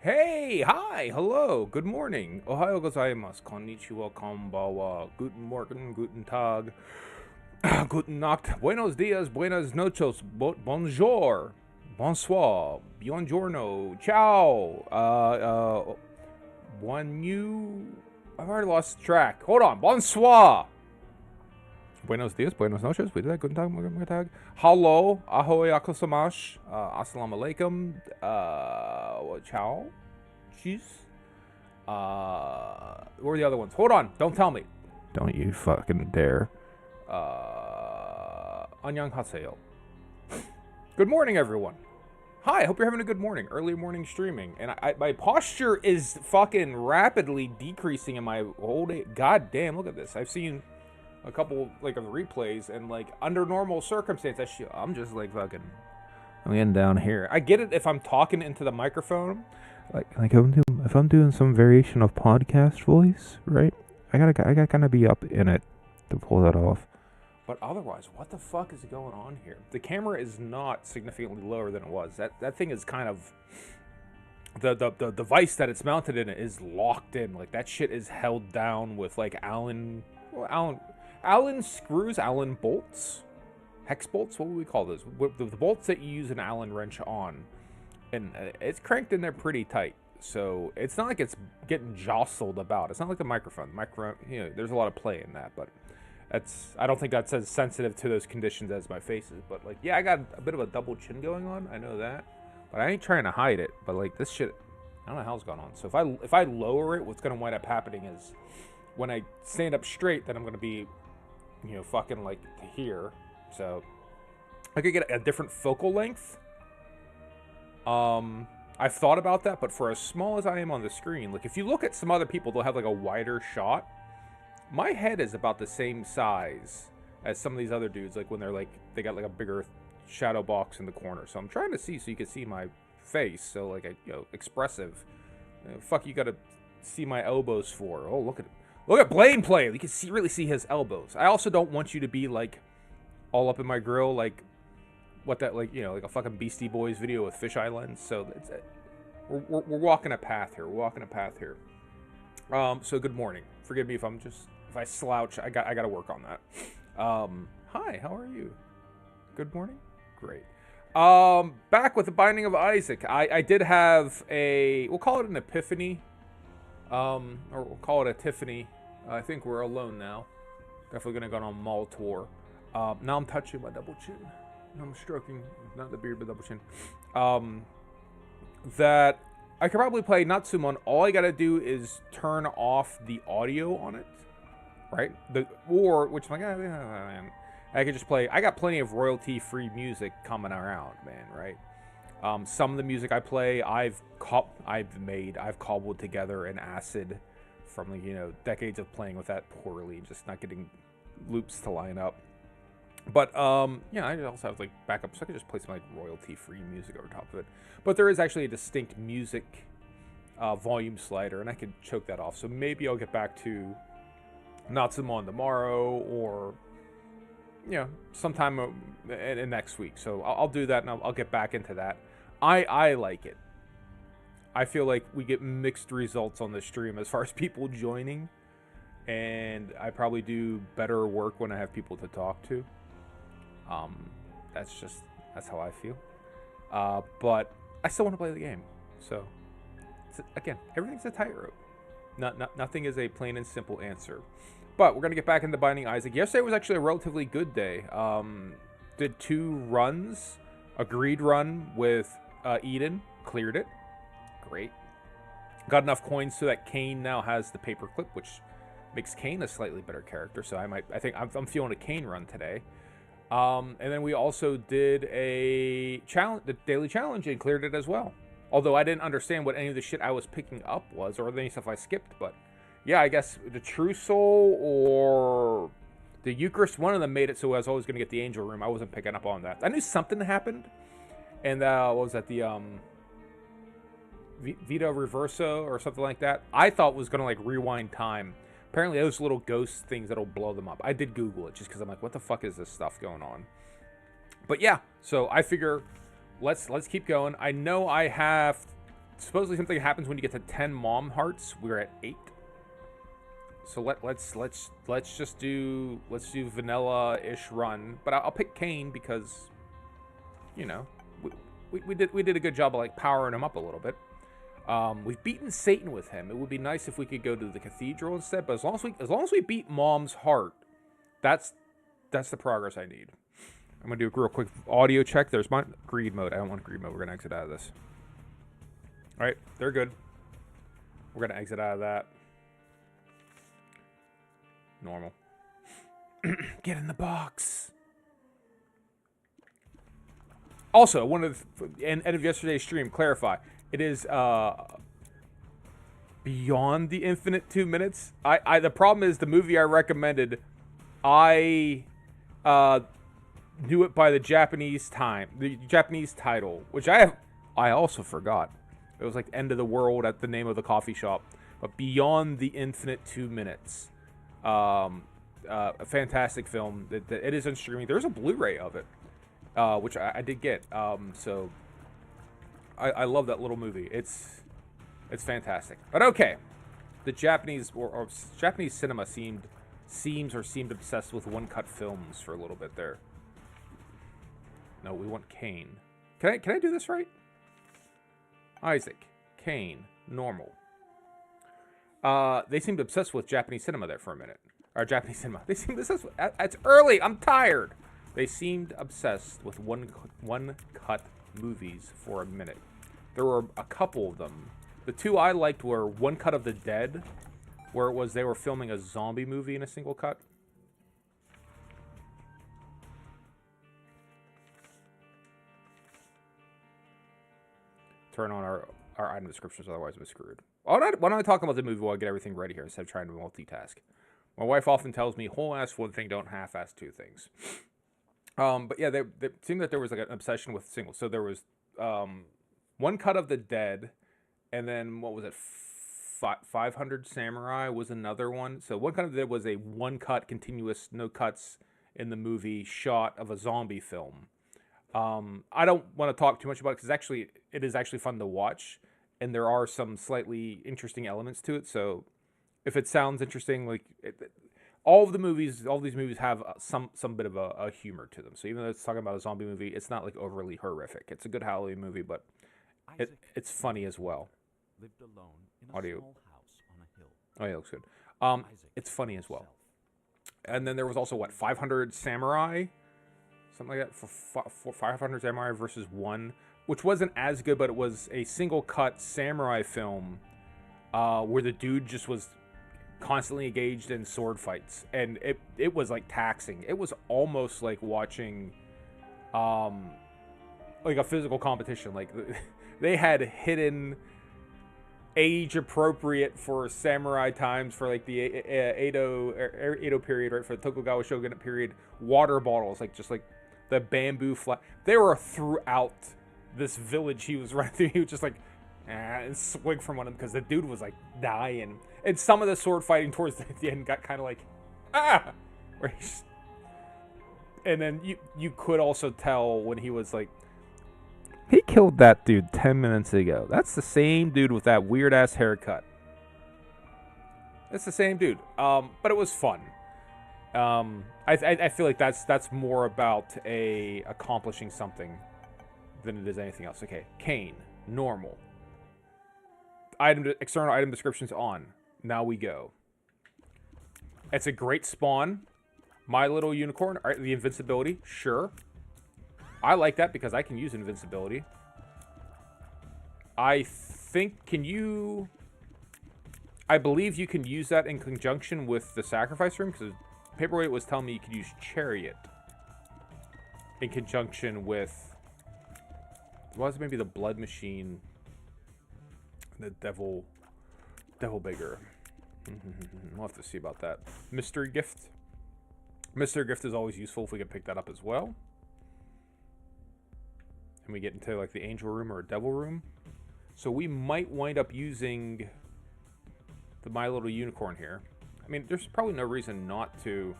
Hey, hi, hello, good morning. Ohayo gozaimasu, konnichiwa, konbanwa, guten Morgen, guten Tag, guten Nacht, buenos dias, buenas noches, bonjour, bonsoir, buongiorno, ciao, I've already lost track. Hold on, bonsoir. Buenos dias, buenas noches, guten Tag, guten Tag. Hello, ahoy, akosamash, assalamu alaikum, ciao, cheese. Where are the other ones? Hold on, don't tell me. Don't you fucking dare. Annyeonghaseyo. Good morning, everyone. Hi, I hope you're having a good morning. Early morning streaming. And my posture is fucking rapidly decreasing in my whole day. God damn, look at this. I've seen a couple, like, of the replays, and, like, under normal circumstances, I'm just, like, fucking, I'm getting down here. I get it if I'm talking into the microphone. Like if I'm doing some variation of podcast voice, right? I gotta kind of be up in it to pull that off. But otherwise, what the fuck is going on here? The camera is not significantly lower than it was. That thing is kind of, the device that it's mounted in is locked in. Like, that shit is held down with, like, Allen screws, Allen bolts, hex bolts. What would we call those? The bolts that you use an Allen wrench on, and it's cranked in there pretty tight. So it's not like it's getting jostled about. It's not like the microphone. There's a lot of play in that, but I don't think that's as sensitive to those conditions as my face is. But, like, yeah, I got a bit of a double chin going on. I know that, but I ain't trying to hide it. But, like, this shit, I don't know how's going on. So if I lower it, what's gonna wind up happening is when I stand up straight, then I'm gonna be, fucking like to here. So I could get a different focal length. I've thought about that, but for as small as I am on the screen, like, if you look at some other people, they'll have, like, a wider shot. My head is about the same size as some of these other dudes, like, when they got, like, a bigger shadow box in the corner. So I'm trying to see so you can see my face, so, like, expressive. Fuck, you gotta see my elbows for. Oh, look at Blaine play. You can really see his elbows. I also don't want you to be, like, all up in my grill, like, what that, like, like a fucking Beastie Boys video with fisheye lens. So we're walking a path here. So good morning. Forgive me if I slouch. I gotta work on that. Hi, how are you? Good morning. Great. Back with the Binding of Isaac. I did have we'll call it an epiphany, or we'll call it a Tiffany. I think we're alone now. Definitely gonna go on a mall tour. Now I'm touching my double chin. I'm stroking, not the beard, but double chin. That I could probably play Natsumon. All I gotta do is turn off the audio on it, right? Which I'm like, man. I could just play. I got plenty of royalty-free music coming around, man, right? Some of the music I play, I've cobbled together in Acid from, like, decades of playing with that poorly, just not getting loops to line up. But, I also have, like, backup, so I could just play some, like, royalty-free music over top of it. But there is actually a distinct music volume slider, and I could choke that off. So maybe I'll get back to Natsumon tomorrow, or, sometime in next week. So I'll do that, and I'll get back into that. I like it. I feel like we get mixed results on the stream as far as people joining, and I probably do better work when I have people to talk to. That's how I feel. But I still want to play the game. So, again, everything's a tightrope. Nothing is a plain and simple answer. But we're going to get back into Binding Isaac. Yesterday was actually a relatively good day. Did 2 runs. Agreed run with Eden. Cleared it. Great. Got enough coins so that Cain now has the paperclip, which makes Cain a slightly better character. So I'm feeling a Cain run today. And then we also did the daily challenge, and cleared it as well. Although I didn't understand what any of the shit I was picking up was, or any stuff I skipped. But yeah, I guess the True Soul or the Eucharist, one of them made it so I was always going to get the Angel Room. I wasn't picking up on that. I knew something happened. And what was that? The Vita Reverso or something like that. I thought was going to, like, rewind time. Apparently those little ghost things that'll blow them up. I did Google it just because I'm like, what the fuck is this stuff going on? But yeah, so I figure let's keep going. I know I have supposedly something happens when you get to 10 mom hearts. We're at 8. So let's just do vanilla-ish run. But I'll pick Kane because, you know, we did a good job of like powering him up a little bit. We've beaten Satan with him. It would be nice if we could go to the cathedral instead. But as long as we beat Mom's heart, that's the progress I need. I'm gonna do a real quick audio check. There's my greed mode. I don't want greed mode. We're gonna exit out of this. All right, they're good. We're gonna exit out of that. Normal. Get in the box. Also, I wanted to, end of yesterday's stream, clarify. It is beyond the infinite 2 minutes. The problem is the movie I recommended, I knew it by the Japanese title, which I also forgot. It was like End of the World at the name of the coffee shop. But Beyond the Infinite 2 Minutes. A fantastic film. It is on streaming. There's a Blu-ray of it, which I did get. So I love that little movie. It's fantastic. But okay, the Japanese or Japanese cinema seemed obsessed with one-cut films for a little bit there. No, we want Kane. Can I do this right? Isaac, Kane, normal. They seemed obsessed with Japanese cinema there for a minute. Or Japanese cinema. They seemed obsessed with... It's early. I'm tired. They seemed obsessed with one-cut movies for a minute. There were a couple of them. The two I liked were One Cut of the Dead, where it was they were filming a zombie movie in a single cut. Turn on our item descriptions, otherwise we're screwed. Why don't I talk about the movie while I get everything ready here instead of trying to multitask? My wife often tells me, whole-ass one thing, don't half-ass two things. But yeah, it seemed that there was like an obsession with singles. So there was One Cut of the Dead, and then what was it? 500 Samurai was another one. So One Cut of the Dead was a one-cut, continuous, no cuts in the movie shot of a zombie film. I don't want to talk too much about it because it is actually fun to watch, and there are some slightly interesting elements to it. So if it sounds interesting, like all these movies have some bit of a humor to them. So even though it's talking about a zombie movie, it's not like overly horrific. It's a good Halloween movie, but it's funny as well. Lived alone in a Audio. small house on a hill. Oh yeah, looks good. It's funny as well. And then there was also 500 Samurai, something like that, for 500 Samurai versus 1, which wasn't as good, but it was a single cut samurai film where the dude just was constantly engaged in sword fights, and it was like taxing. It was almost like watching like a physical competition. Like they had hidden age appropriate for samurai times for like the Edo period, right, for the Tokugawa shogunate period, water bottles, like just like the bamboo flat. They were throughout this village he was running through. He was just like and swing from one of them because the dude was like dying. And some of the sword fighting towards the end got kind of like where he's, and then you could also tell when he was like, he killed that dude 10 minutes ago. That's the same dude with that weird-ass haircut. That's the same dude. But it was fun. I feel like that's more about accomplishing something than it is anything else. Okay, Kane, normal. External item descriptions on. Now we go. It's a great spawn. My Little Unicorn, the invincibility, sure. I like that because I can use invincibility. I believe you can use that in conjunction with the sacrifice room, because Paperweight was telling me you could use Chariot in conjunction with, was it maybe the Blood Machine, the Devil Bigger. We'll have to see about that. Mystery Gift. Mystery Gift is always useful if we can pick that up as well. And we get into like the Angel Room or Devil Room. So we might wind up using the My Little Unicorn here. I mean, there's probably no reason not to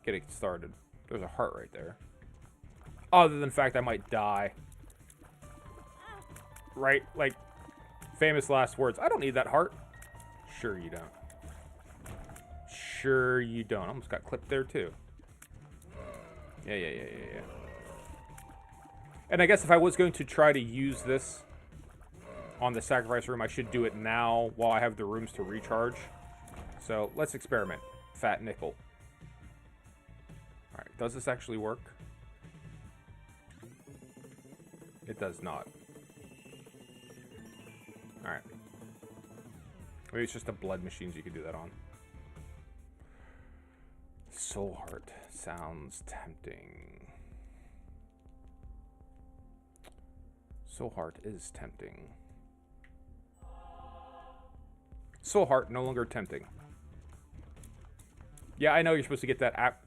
get it started. There's a heart right there. Other than the fact I might die. right? Like, famous last words. I don't need that heart. Sure you don't. Sure you don't. Almost got clipped there, too. Yeah. And I guess if I was going to try to use this on the sacrifice room, I should do it now while I have the rooms to recharge. So, let's experiment. Fat nickel. Alright, does this actually work? It does not. Alright. Maybe it's just the blood machines you can do that on. Soul Heart sounds tempting. Soul Heart is tempting. Soul Heart no longer tempting. Yeah, I know you're supposed to get that.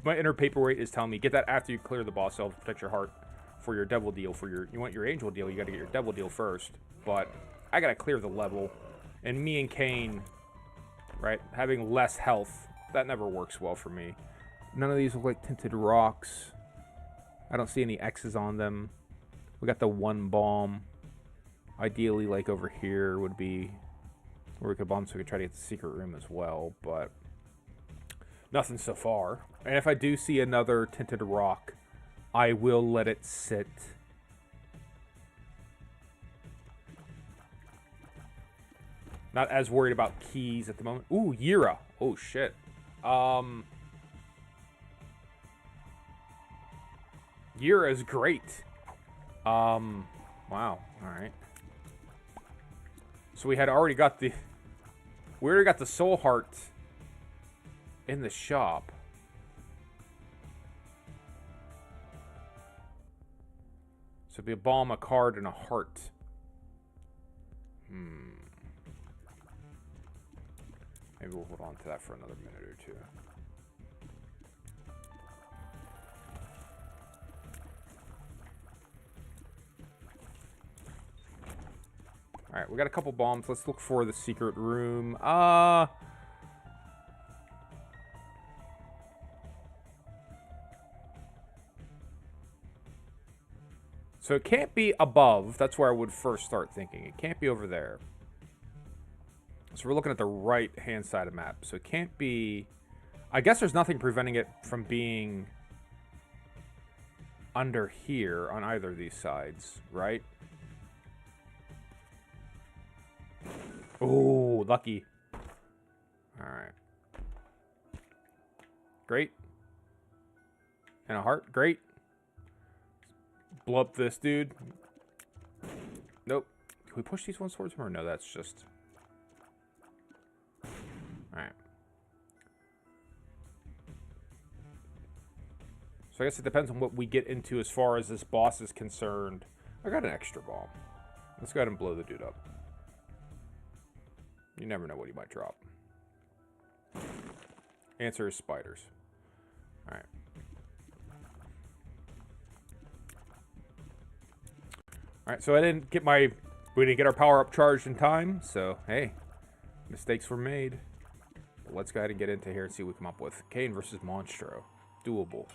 My inner paperweight is telling me get that after you clear the boss cell to protect your heart for your devil deal. You want your angel deal, you got to get your devil deal first. But I got to clear the level, and me and Kane, right, having less health, that never works well for me. None of these look like tinted rocks. I don't see any X's on them. We got the one bomb. Ideally, like over here would be where we could bomb, so we could try to get the secret room as well, but nothing so far. And if I do see another tinted rock, I will let it sit. Not as worried about keys at the moment. Ooh, Yira. Oh, shit. Yira is great. Wow. Alright. So we already got the soul heart in the shop. So it'd be a bomb, a card, and a heart. Maybe we'll hold on to that for another minute or two. Alright, we got a couple bombs. Let's look for the secret room. So it can't be above. That's where I would first start thinking. It can't be over there. So we're looking at the right-hand side of the map. So it can't be... I guess there's nothing preventing it from being under here on either of these sides, right? Oh, lucky. Alright. Great. And a heart. Great. Blow up this dude. Nope. Can we push these ones towards him or no? That's just... Alright. So I guess it depends on what we get into as far as this boss is concerned. I got an extra bomb. Let's go ahead and blow the dude up. You never know what he might drop. Answer is spiders. Alright. Alright, so we didn't get our power up charged in time, so hey, mistakes were made. But let's go ahead and get into here and see what we come up with. Kane versus Monstro. Doable.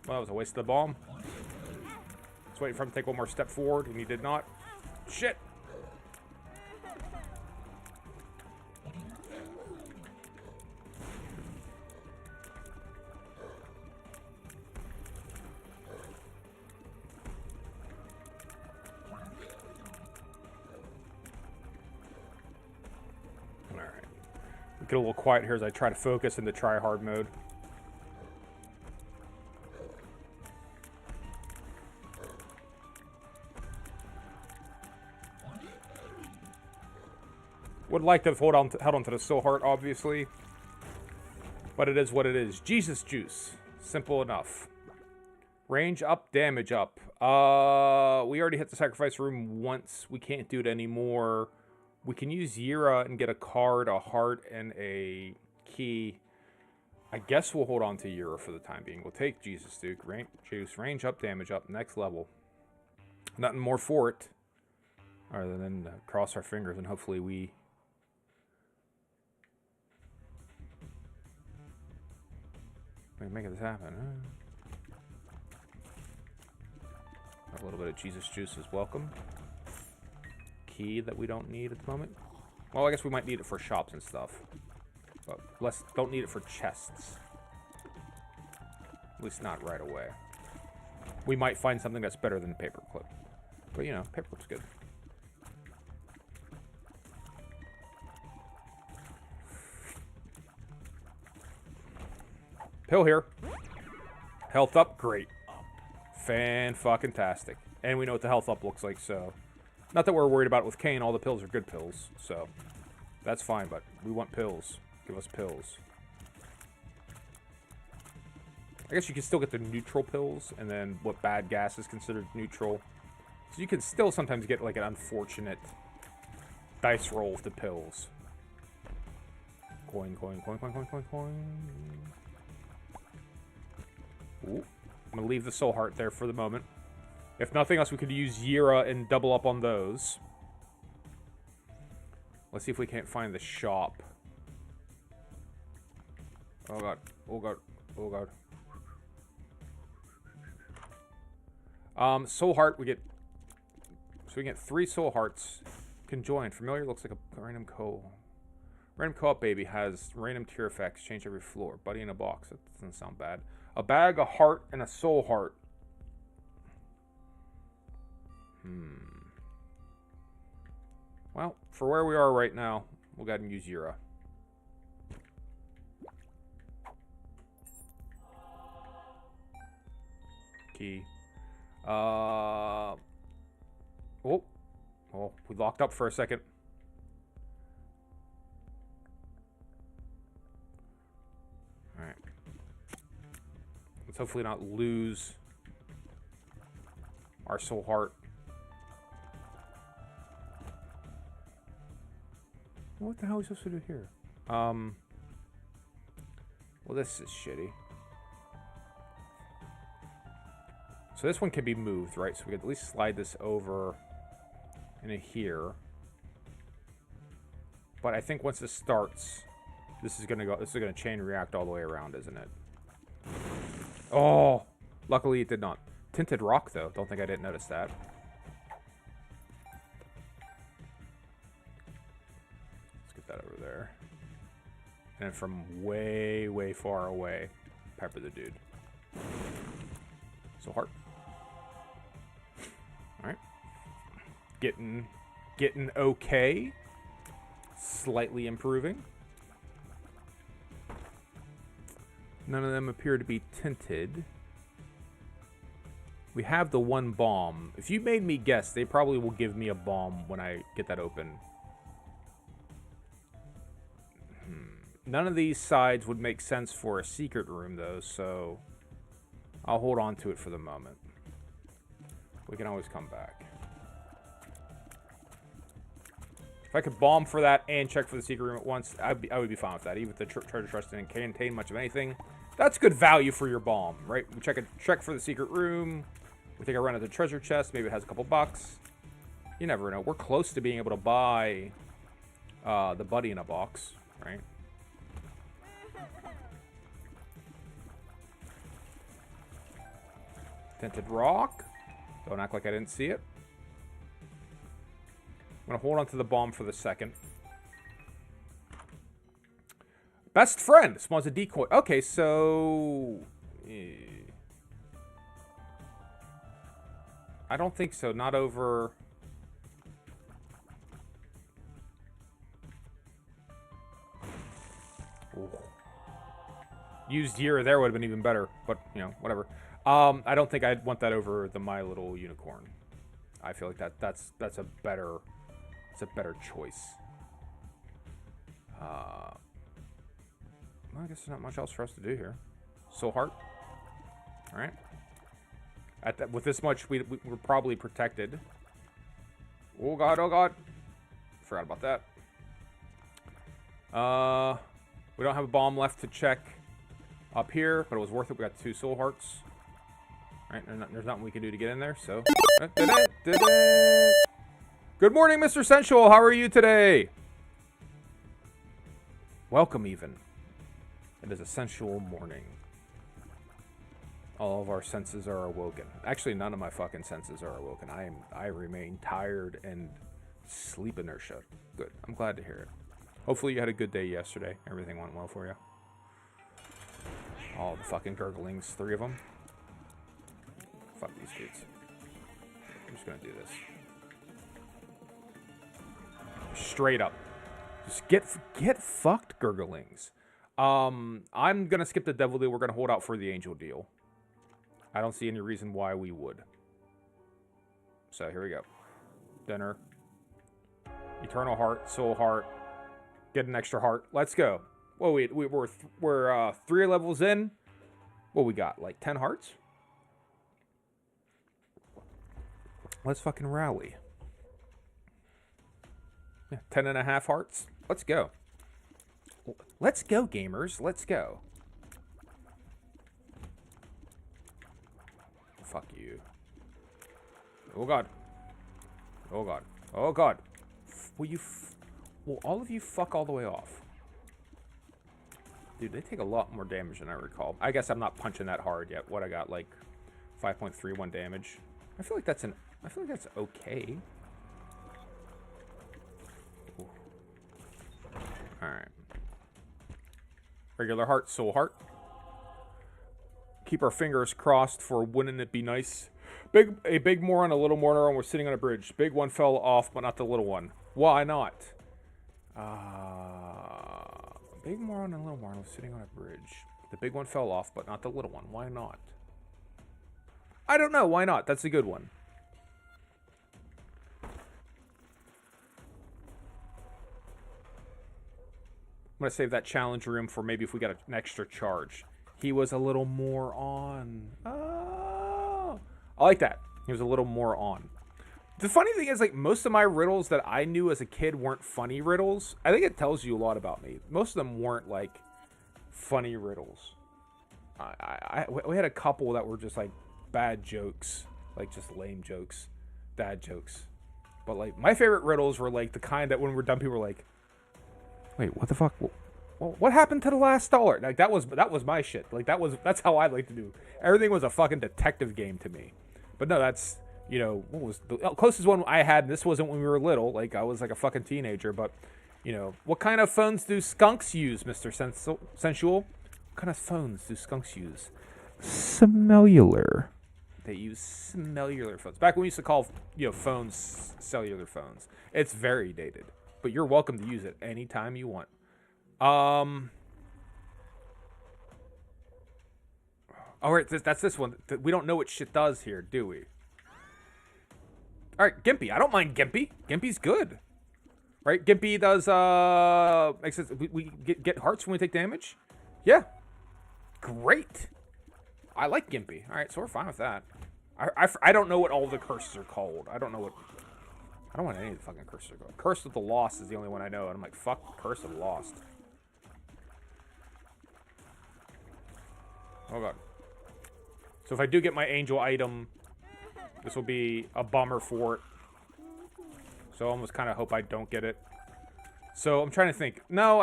Well, that was a waste of the bomb. Just waiting for him to take one more step forward, and he did not. Shit! Alright. Get a little quiet here as I try to focus into try-hard mode. Would like to have held on to the soul heart, obviously. But it is what it is. Jesus juice. Simple enough. Range up, damage up. We already hit the sacrifice room once. We can't do it anymore. We can use Yira and get a card, a heart, and a key. I guess we'll hold on to Yira for the time being. We'll take Jesus Duke. Juice. Range up, damage up. Next level. Nothing more for it. Other than cross our fingers and hopefully we make this happen. A little bit of Jesus juice is welcome. Key that we don't need at the moment. Well, I guess we might need it for shops and stuff. But don't need it for chests. At least not right away. We might find something that's better than paperclip. But, you know, paperclip's good. Pill here. Health up, great. Fan-fucking-tastic. And we know what the health up looks like, so... Not that we're worried about it with Kane, all the pills are good pills, so... That's fine, but we want pills. Give us pills. I guess you can still get the neutral pills, and then what bad gas is considered neutral. So you can still sometimes get, like, an unfortunate dice roll with the pills. Coin, coin, coin, coin, coin, coin, coin. Ooh. I'm going to leave the soul heart there for the moment. If nothing else, we could use Yira and double up on those. Let's see if we can't find the shop. Oh god. Oh god. Oh god. Soul heart, we get... So we get 3 soul hearts. Conjoined. Familiar looks like a random Random co-op baby has random tier effects. Change every floor. Buddy in a box. That doesn't sound bad. A bag, a heart, and a soul heart. Well, for where we are right now, we'll go ahead and use Yura. Key. Oh, we locked up for a second. Alright. Let's hopefully not lose our soul heart. What the hell are we supposed to do here? Well, this is shitty. So this one can be moved, right? So we could at least slide this over into here. But I think once this starts, this is gonna chain react all the way around, isn't it? Oh, luckily it did not. Tinted rock, though. Don't think I didn't notice that. Let's get that over there. And from way, way far away, pepper the dude. So heart. All right. Getting okay. Slightly improving. None of them appear to be tinted. We have the one bomb. If you made me guess, they probably will give me a bomb when I get that open. None of these sides would make sense for a secret room, though, so I'll hold on to it for the moment. We can always come back. If I could bomb for that and check for the secret room at once, I would be fine with that. Even if the treasure chest didn't contain much of anything, that's good value for your bomb, right? We check for the secret room. We take a run at the treasure chest. Maybe it has a couple bucks. You never know. We're close to being able to buy the buddy in a box, right? Tinted rock. Don't act like I didn't see it. I'm going to hold on to the bomb for the second. Best friend spawns a decoy. Okay, so... I don't think so. Not over... Ooh. Used Yira there would have been even better. But, you know, whatever. I don't think I'd want that over the My Little Unicorn. I feel like that's a better... It's a better choice. Well, I guess there's not much else for us to do here. Soul heart. All right. With this much, we're probably protected. Oh god! Oh god! Forgot about that. We don't have a bomb left to check up here, but it was worth it. We got 2 soul hearts. All right. There's nothing we can do to get in there, so Good morning, Mr. Sensual. How are you today? Welcome, even. It is a sensual morning. All of our senses are awoken. Actually, none of my fucking senses are awoken. I remain tired and sleep inertia. Good. I'm glad to hear it. Hopefully you had a good day yesterday. Everything went well for you. All the fucking gurglings, 3 of them. Fuck these dudes. I'm just gonna do this. Straight up. Just get fucked, gurglings. I'm gonna skip the devil deal. We're gonna hold out for the angel deal. I don't see any reason why we would. So here we go. Dinner. Eternal heart, soul heart. Get an extra heart. Let's go. Well, we're 3 levels in. What we got? Like 10 hearts? Let's fucking rally. Yeah, 10.5 hearts. Let's go. Let's go, gamers. Let's go. Fuck you. Oh, God. Oh, God. Oh, God. Will all of you fuck all the way off? Dude, they take a lot more damage than I recall. I guess I'm not punching that hard yet. What I got, like 5.31 damage. I feel like that's okay. Alright. Regular heart, soul heart. Keep our fingers crossed for wouldn't it be nice. A big moron, a little moron, we're sitting on a bridge. Big one fell off, but not the little one. Why not? Big moron and a little moron was sitting on a bridge. The big one fell off, but not the little one. Why not? I don't know. Why not? That's a good one. I'm going to save that challenge room for maybe if we got an extra charge. He was a little more on. Oh, I like that. He was a little more on. The funny thing is, like, most of my riddles that I knew as a kid weren't funny riddles. I think it tells you a lot about me. Most of them weren't, like, funny riddles. We had a couple that were just, like, bad jokes. Like, just lame jokes. Dad jokes. But, like, my favorite riddles were, like, the kind that when we're done, people were like, wait, what the fuck? Well, what happened to the last dollar? Like, that was my shit. Like, that's how I like to do. Everything was a fucking detective game to me. But no, that's... You know, what was the closest one I had, and this wasn't when we were little, like I was like a fucking teenager, but, you know, what kind of phones do skunks use, Mr. Sensual? What kind of phones do skunks use? Cellular. They use cellular phones. Back when we used to call, you know, phones cellular phones. It's very dated, but you're welcome to use it anytime you want. All right, that's this one. We don't know what shit does here, do we? All right, Gimpy. I don't mind Gimpy. Gimpy's good. Right? Gimpy does, makes sense. We get hearts when we take damage? Yeah. Great. I like Gimpy. All right, so we're fine with that. I don't know what all the curses are called. I don't know what any of the fucking curses are called. Curse of the Lost is the only one I know, and I'm like, fuck Curse of the Lost. Oh, God. So if I do get my angel item... This will be a bummer for it. So I almost kind of hope I don't get it. So I'm trying to think. No,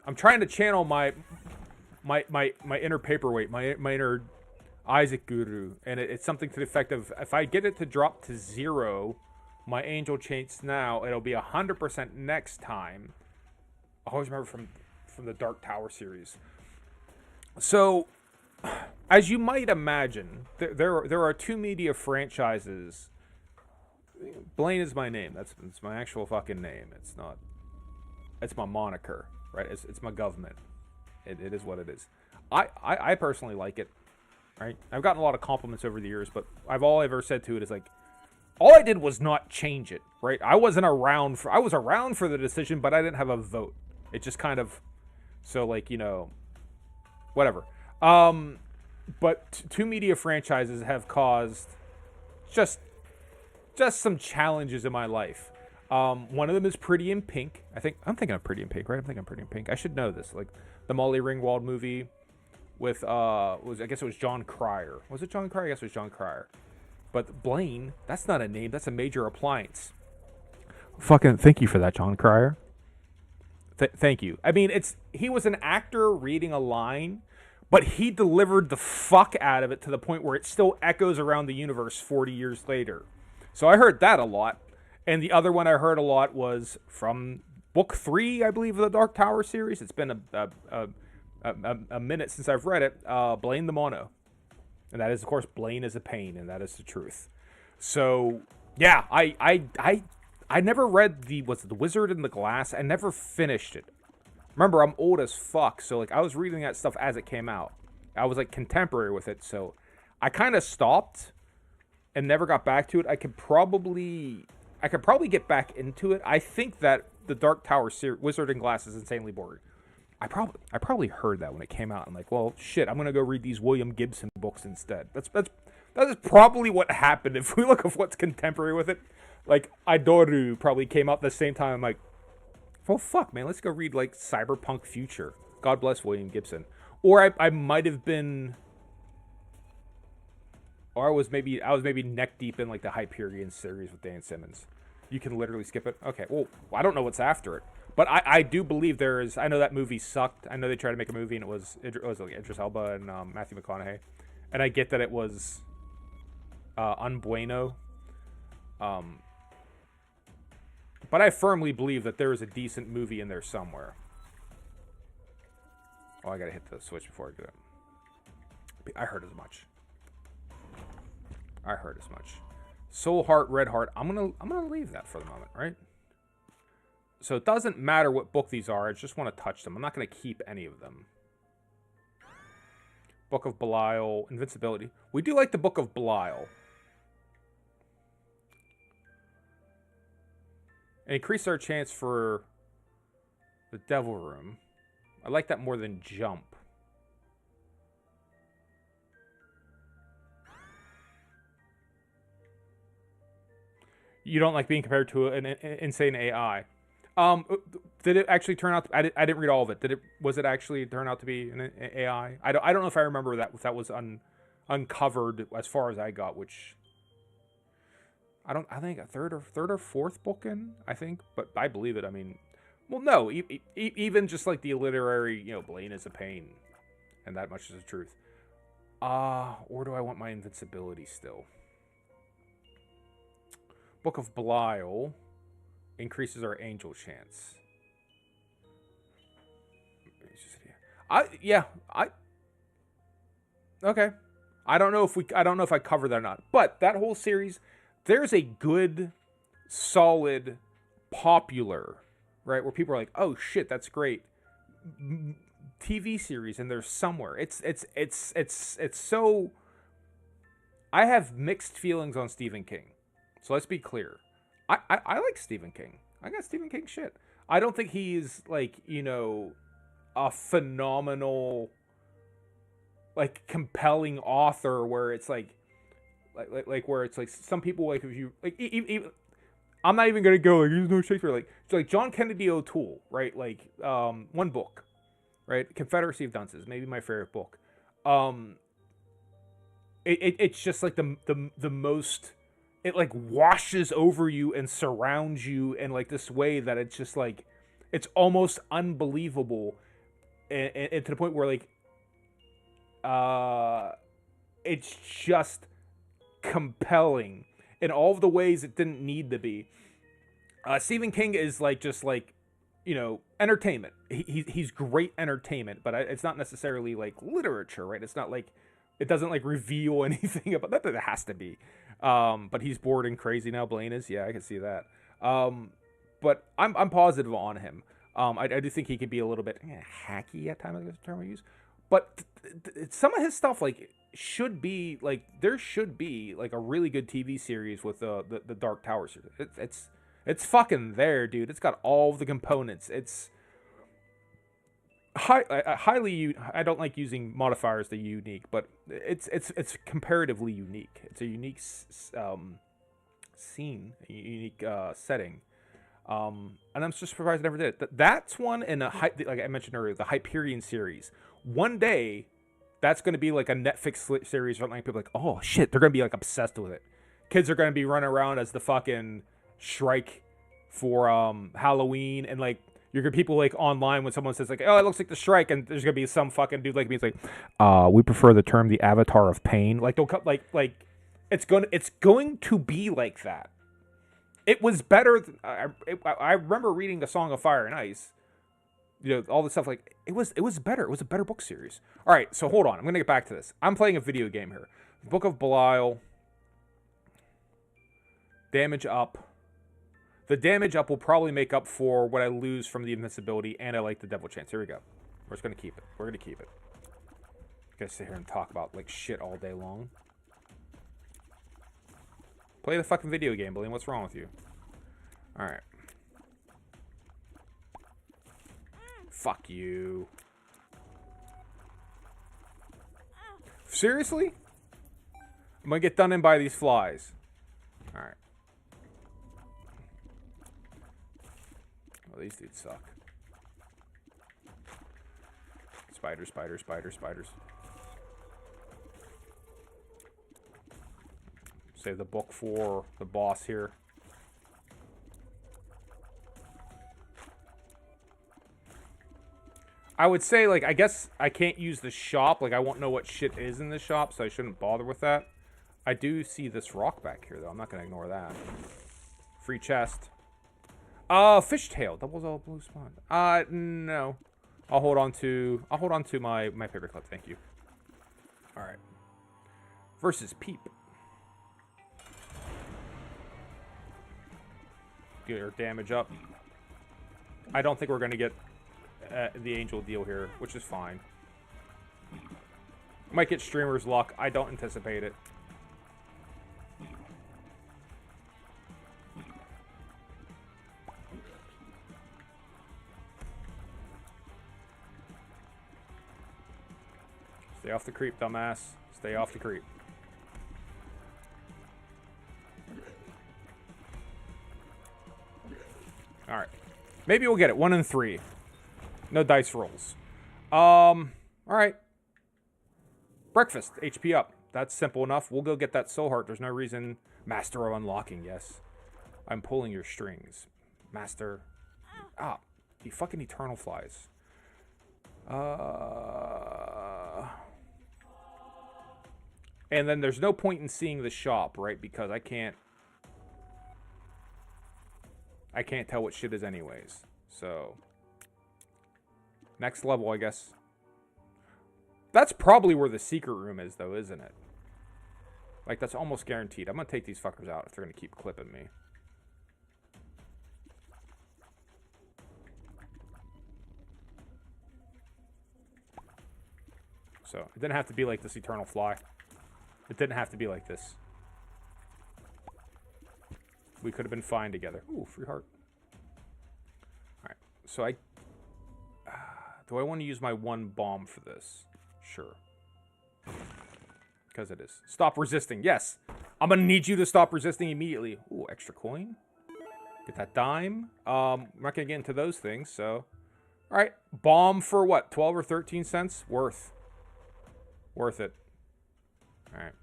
I'm trying to channel my inner paperweight, my inner Isaac guru, and it's something to the effect of if I get it to drop to 0, my angel chance now, it'll be 100% next time. I always remember from the Dark Tower series. So. As you might imagine, there are 2 media franchises. Blaine is my name. It's my actual fucking name. It's not. It's my moniker, right? It's my government. It is what it is. I personally like it, right? I've gotten a lot of compliments over the years, but all I've ever said to it is like, all I did was not change it, right? I was around for the decision, but I didn't have a vote. It just kind of, so like, you know, whatever. But 2 media franchises have caused just some challenges in my life. One of them is Pretty in Pink. I'm thinking of Pretty in Pink, right? I'm thinking of Pretty in Pink. I should know this. Like the Molly Ringwald movie with I guess it was John Cryer. Was it John Cryer? I guess it was John Cryer. But Blaine, that's not a name. That's a major appliance. Fucking thank you for that, John Cryer. Thank you. I mean, he was an actor reading a line, but he delivered the fuck out of it to the point where it still echoes around the universe 40 years later. So I heard that a lot. And the other one I heard a lot was from book 3, I believe, of the Dark Tower series. It's been a minute since I've read it. Blaine the Mono. And that is, of course, Blaine is a pain, and that is the truth. So, yeah, I never read the Wizard in the Glass. I never finished it. Remember, I'm old as fuck, so, like, I was reading that stuff as it came out. I was, like, contemporary with it, so I kind of stopped and never got back to it. I could probably get back into it. I think that the Dark Tower Wizard in Glass is insanely boring. I probably heard that when it came out. I'm like, well, shit, I'm gonna go read these William Gibson books instead. That is probably what happened. If we look at what's contemporary with it, like Idoru probably came out the same time. I'm like, well, fuck, man, let's go read like Cyberpunk Future. God bless William Gibson. Or I might have been, or I was maybe neck deep in like the Hyperion series with Dan Simmons. You can literally skip it. Okay, well, I don't know what's after it. But I do believe there is. I know that movie sucked. I know they tried to make a movie and it was like Idris Elba and Matthew McConaughey, and I get that it was unbueno. But I firmly believe that there is a decent movie in there somewhere. Oh, I gotta hit the switch before I do it. I heard as much. Soul Heart, Red Heart. I'm gonna leave that for the moment, right? So it doesn't matter what book these are. I just want to touch them. I'm not going to keep any of them. Book of Belial, Invincibility. We do like the Book of Belial. And increase our chance for the Devil Room. I like that more than Jump. You don't like being compared to an insane AI. Did it actually turn out? I didn't read all of it. Was it actually turn out to be an AI? I don't know if I remember that was uncovered as far as I got. Which I think a third or fourth book in. I think, but I believe it. I mean, well, no, even just like the literary, Blaine is a pain, and that much is the truth. Or do I want my invincibility still? Book of Belial. Increases our angel chance. Okay. I don't know if I cover that or not. But that whole series, there's a good, solid, popular, right, where people are like, oh shit, that's great, TV series, and there's somewhere. It's so. I have mixed feelings on Stephen King. So let's be clear. I like Stephen King. I got Stephen King shit. I don't think he's like, a phenomenal, like, compelling author where it's like where it's like some people, like, if you like even I'm not even gonna go like there's no Shakespeare, like it's like John Kennedy O'Toole, right? Like one book, right? Confederacy of Dunces, maybe my favorite book. It's just like the most. It like washes over you and surrounds you in like this way that it's just like it's almost unbelievable, and to the point where like it's just compelling in all of the ways it didn't need to be. Stephen King is like just like entertainment. He's great entertainment, but it's not necessarily like literature, right? It's not like it doesn't like reveal anything about that. It has to be. But he's bored and crazy now. Blaine is, yeah, I can see that. But I'm positive on him. I do think he could be a little bit hacky at times. That's the term I use. But some of his stuff like should be like there should be like a really good TV series with the Dark Tower series. It's fucking there, dude. It's got all of the components. It's highly. I don't like using modifiers that are unique, but it's comparatively unique. It's a unique scene, a unique setting, and I'm just surprised I never did it. That's one in like I mentioned earlier, the Hyperion series. One day, that's going to be like a Netflix series or something. Like people are like, oh shit, they're going to be like obsessed with it. kids are gonna be running around as the fucking Shrike for Halloween, and like you're gonna people like online when someone says like, oh, it looks like the Shrike, and there's gonna be some fucking dude like me, it's like, we prefer the term the Avatar of Pain. Like they'll cut like it's going to be like that. It was better. I remember reading A Song of Fire and Ice. You know, all this stuff, like, it was better. It was a better book series. All right, so hold on. I'm going to get back to this. I'm playing a video game here. Book of Belial. Damage up. The damage up will probably make up for what I lose from the invincibility, and I like the Devil Chance. Here we go. We're just going to keep it. We're going to keep it. I'm going to sit here and talk about, like, shit all day long. Play the fucking video game, Billy. What's wrong with you? All right. Fuck you. Seriously? I'm gonna get done in by these flies. Alright. Oh, these dudes suck. Spiders, spiders, spiders, spiders. Save the book for the boss here. I would say, like, I guess I can't use the shop. Like, I won't know what shit is in the shop, so I shouldn't bother with that. I do see this rock back here, though. I'm not going to ignore that. Free chest. Fishtail. Doubles all blue spawn. No. I'll hold on to my paperclip. Thank you. All right. Versus Peep. Get your damage up. I don't think we're going to get the angel deal here, which is fine. Might get streamer's luck. I don't anticipate it. Stay off the creep, dumbass. Stay off the creep. Alright. Maybe we'll get it. 1 and 3. No dice rolls. Alright. Breakfast. HP up. That's simple enough. We'll go get that soul heart. There's no reason. Master of unlocking, yes. I'm pulling your strings. Master. Ah. The fucking eternal flies. And then there's no point in seeing the shop, right? Because I can't tell what shit is anyways. So next level, I guess. That's probably where the secret room is, though, isn't it? Like, that's almost guaranteed. I'm gonna take these fuckers out if they're gonna keep clipping me. So, it didn't have to be like this eternal fly. It didn't have to be like this. We could have been fine together. Ooh, free heart. Alright, so do I want to use my 1 bomb for this? Sure. Because it is. Stop resisting. Yes. I'm going to need you to stop resisting immediately. Ooh, extra coin. Get that dime. I'm not going to get into those things, so. Alright, bomb for what? 12 or 13 cents? Worth it. Alright.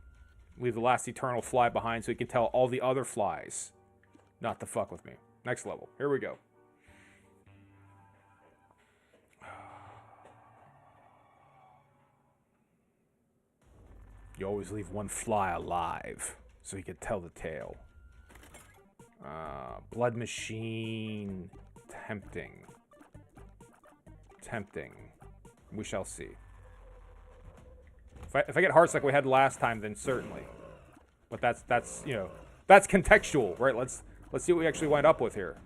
Leave the last eternal fly behind so we can tell all the other flies not to fuck with me. Next level. Here we go. You always leave 1 fly alive so you can tell the tale. Blood machine. Tempting. We shall see. If I get hearts like we had last time, then certainly. But that's you know, that's contextual, right? Let's see what we actually wind up with here.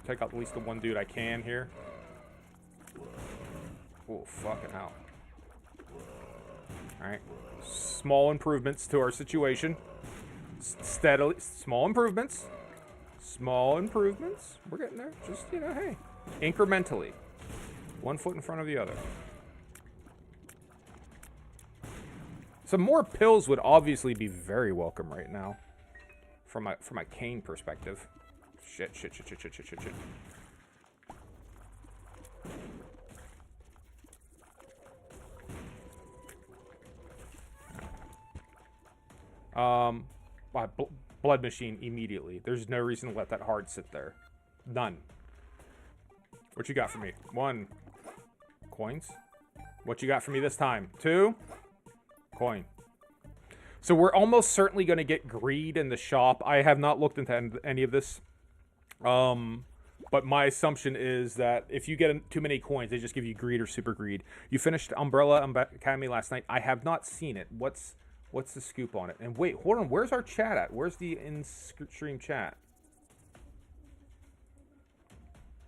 Take out at least the 1 dude I can here. Oh, fucking hell. Alright. Small improvements to our situation. Steadily. Small improvements. Small improvements. We're getting there. Just, you know, hey. Incrementally. 1 foot in front of the other. Some more pills would obviously be very welcome right now. From my cane perspective. Shit. Blood machine immediately. There's no reason to let that hard sit there. None. What you got for me? 1. Coins. What you got for me this time? 2. Coin. So we're almost certainly going to get greed in the shop. I have not looked into any of this. But my assumption is that if you get too many coins, they just give you greed or super greed. You finished Umbrella Academy last night. I have not seen it. What's the scoop on it? And wait, hold on. Where's our chat at? Where's the in-stream chat?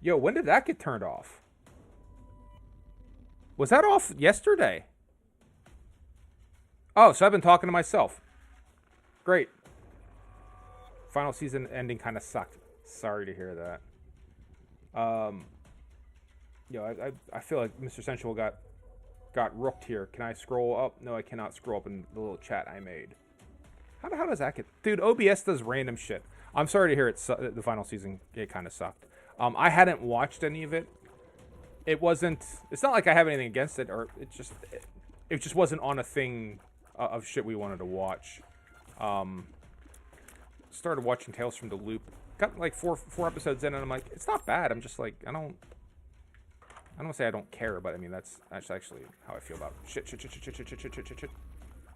Yo, when did that get turned off? Was that off yesterday? Oh, so I've been talking to myself. Great. Final season ending kind of sucked. Sorry to hear that. I feel like Mr. Sensual got rooked here. Can I scroll up? No, I cannot scroll up in the little chat I made. How does that get... Dude, OBS does random shit. I'm sorry to hear the final season, it kind of sucked. I hadn't watched any of it. It wasn't... It's not like I have anything against it, or it just wasn't on a thing of shit we wanted to watch. Started watching Tales from the Loop. Got like four episodes in, and I'm like, it's not bad. I'm just like, I don't say I don't care, but I mean that's actually how I feel about it. Shit.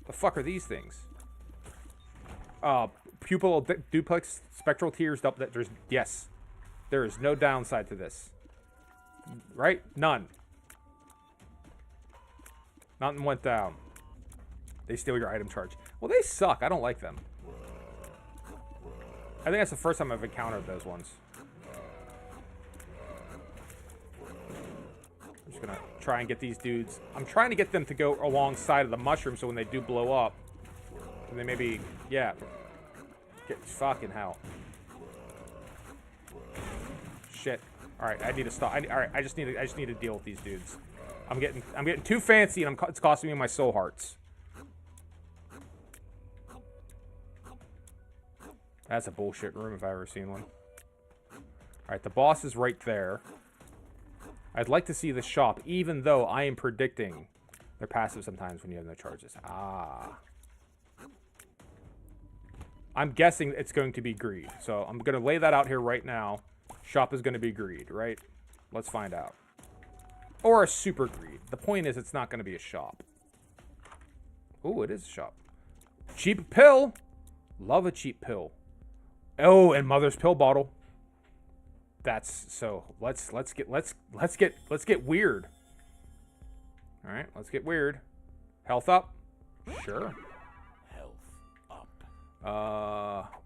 The fuck are these things? Pupil duplex spectral tears. Yes, there is no downside to this. Right? None. Nothing went down. They steal your item charge. Well, they suck. I don't like them. I think that's the first time I've encountered those ones. I'm just gonna try and get these dudes. I'm trying to get them to go alongside of the mushroom so when they do blow up, and they maybe, yeah, get fucking hell. Shit. All right, I need to stop. All right, I just need to deal with these dudes. I'm getting too fancy, and it's costing me my soul hearts. That's a bullshit room if I've ever seen one. Alright, the boss is right there. I'd like to see the shop, even though I am predicting they're passive sometimes when you have no charges. Ah. I'm guessing it's going to be greed. So I'm going to lay that out here right now. Shop is going to be greed, right? Let's find out. Or a super greed. The point is it's not going to be a shop. Ooh, it is a shop. Cheap pill. Love a cheap pill. Oh, and mother's pill bottle. That's so. Let's get weird. All right, let's get weird. Health up. Sure. Health up.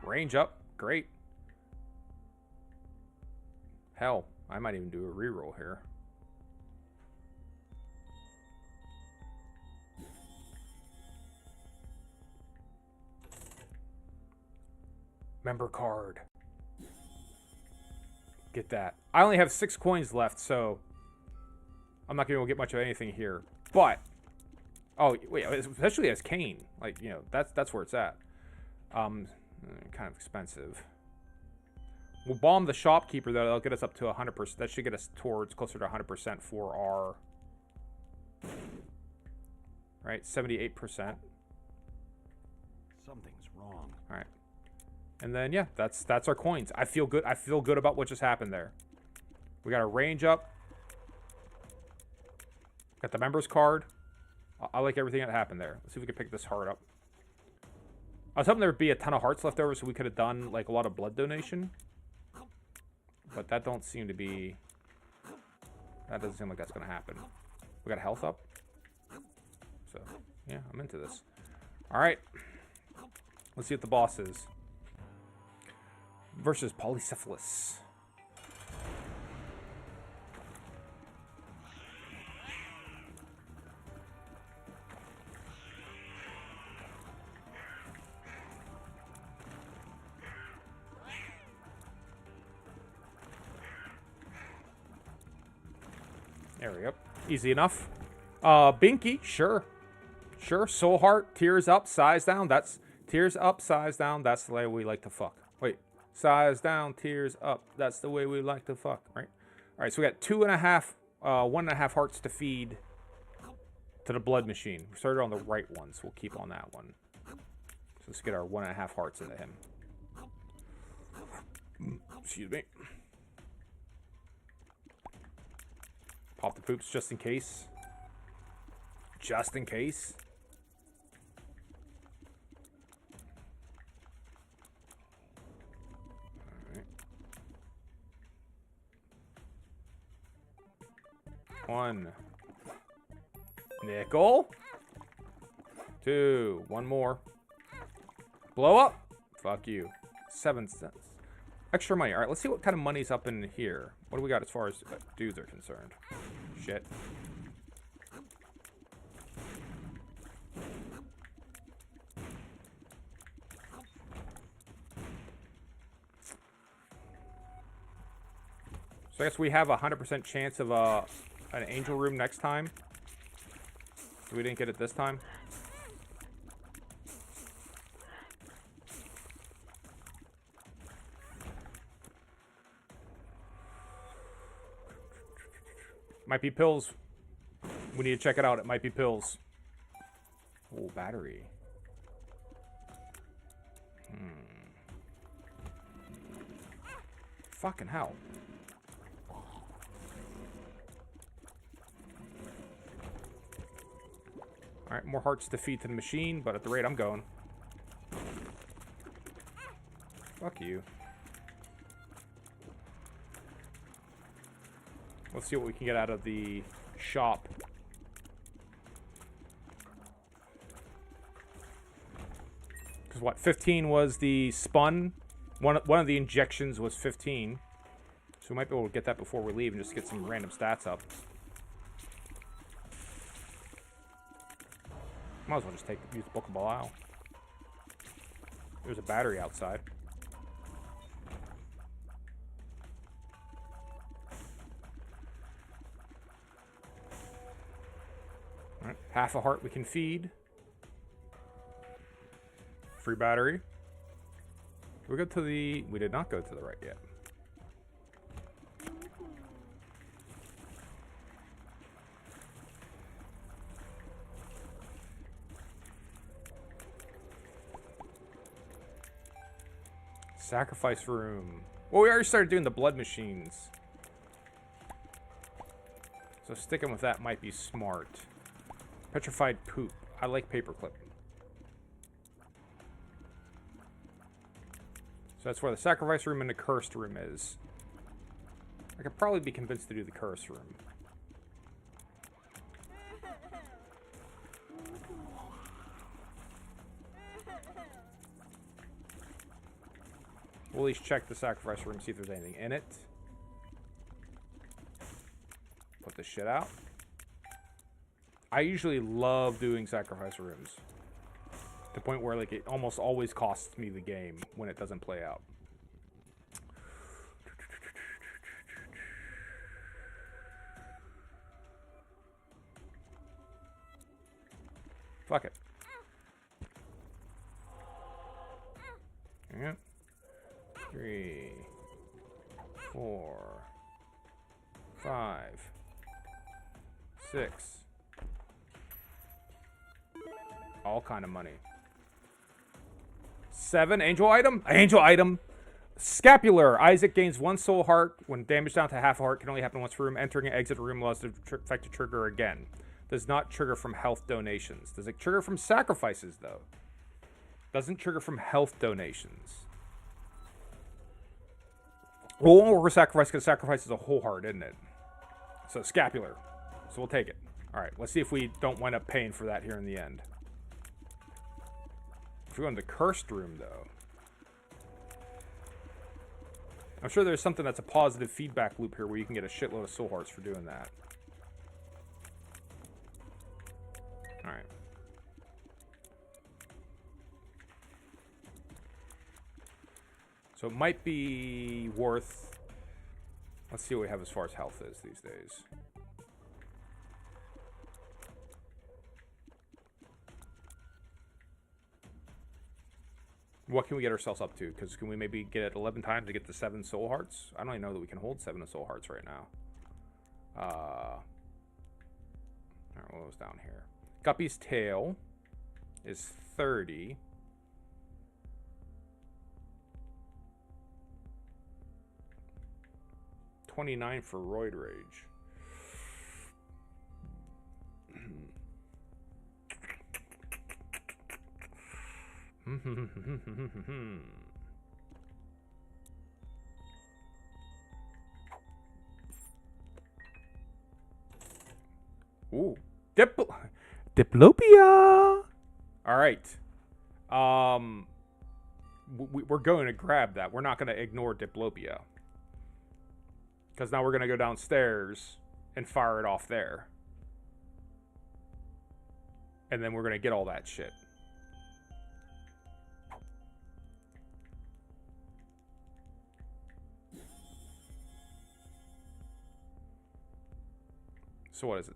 Range up. Great. Hell, I might even do a reroll here. Member card. Get that. I only have 6 coins left, so I'm not going to be able to get much of anything here. But, oh, wait, especially as Kane. Like, you know, that's where it's at. Kind of expensive. We'll bomb the shopkeeper, though. That'll get us up to 100%. That should get us towards closer to 100% for our... Right, 78%. Something's wrong. All right. And then, yeah, that's our coins. I feel good. I feel good about what just happened there. We got a range up. Got the members card. I like everything that happened there. Let's see if we can pick this heart up. I was hoping there would be a ton of hearts left over so we could have done, like, a lot of blood donation. But that don't seem to be... That doesn't seem like that's going to happen. We got health up. So, yeah, I'm into this. All right. Let's see what the boss is. Versus Polycephalus. There we go. Easy enough. Binky, sure. Sure. Soul heart, tears up, size down. That's tears up, size down. That's the way we like to fuck. Wait. Size down, tears up. That's the way we like to fuck, right? All right, so we got 1.5 hearts to feed. To the blood machine. We started on the right one, so we'll keep on that one. So let's get our 1.5 hearts into him. Excuse me. Pop the poops just in case. Just in case. Alright. 1 nickel. 2. 1 more. Blow up. Fuck you. 7 cents. Extra money. Alright, let's see what kind of money's up in here. What do we got as far as dudes are concerned? Shit. So I guess we have a 100% chance of an angel room next time. So we didn't get it this time. Might be pills. We need to check it out. It might be pills. Oh, battery. Fucking hell. Alright, more hearts to feed to the machine, but at the rate I'm going. Fuck you. Let's see what we can get out of the shop. Because what, 15 was the spun? One of the injections was 15. So we might be able to get that before we leave and just get some random stats up. Might as well just use the Book of Belial. There's a battery outside. Alright, half a heart we can feed. Free battery. Did we go to the... We did not go to the right yet. Sacrifice room. Well, we already started doing the blood machines. So sticking with that might be smart. Petrified poop. I like paperclip. So that's where the sacrifice room and the cursed room is. I could probably be convinced to do the cursed room. We'll at least check the sacrifice room, see if there's anything in it. Put this shit out. I usually love doing sacrifice rooms. To the point where like it almost always costs me the game when it doesn't play out. Fuck it. Yep. 3, 4, 5, 6. All kind of money. 7, angel item? Angel item. Scapular. Isaac gains 1 soul heart. When damage down to half a heart can only happen once per room. Entering and exit a room allows the effect to trigger again. Does not trigger from health donations. Does it trigger from sacrifices, though? Doesn't trigger from health donations. Well, it won't work with sacrifice because sacrifice is a whole heart, isn't it? So, scapular. So we'll take it. Alright, let's see if we don't wind up paying for that here in the end. If we go into the cursed room, though. I'm sure there's something that's a positive feedback loop here where you can get a shitload of soul hearts for doing that. Alright. So it might be worth... Let's see what we have as far as health is these days. What can we get ourselves up to? Because can we maybe get it 11 times to get the 7 soul hearts? I don't even know that we can hold 7 soul hearts right now. Alright, well, goes down here. Guppy's tail is 30. $29 for Roid Rage. Ooh, Diplopia. All right. We're going to grab that. We're not going to ignore Diplopia. Because now we're going to go downstairs and fire it off there. And then we're going to get all that shit. So what is it?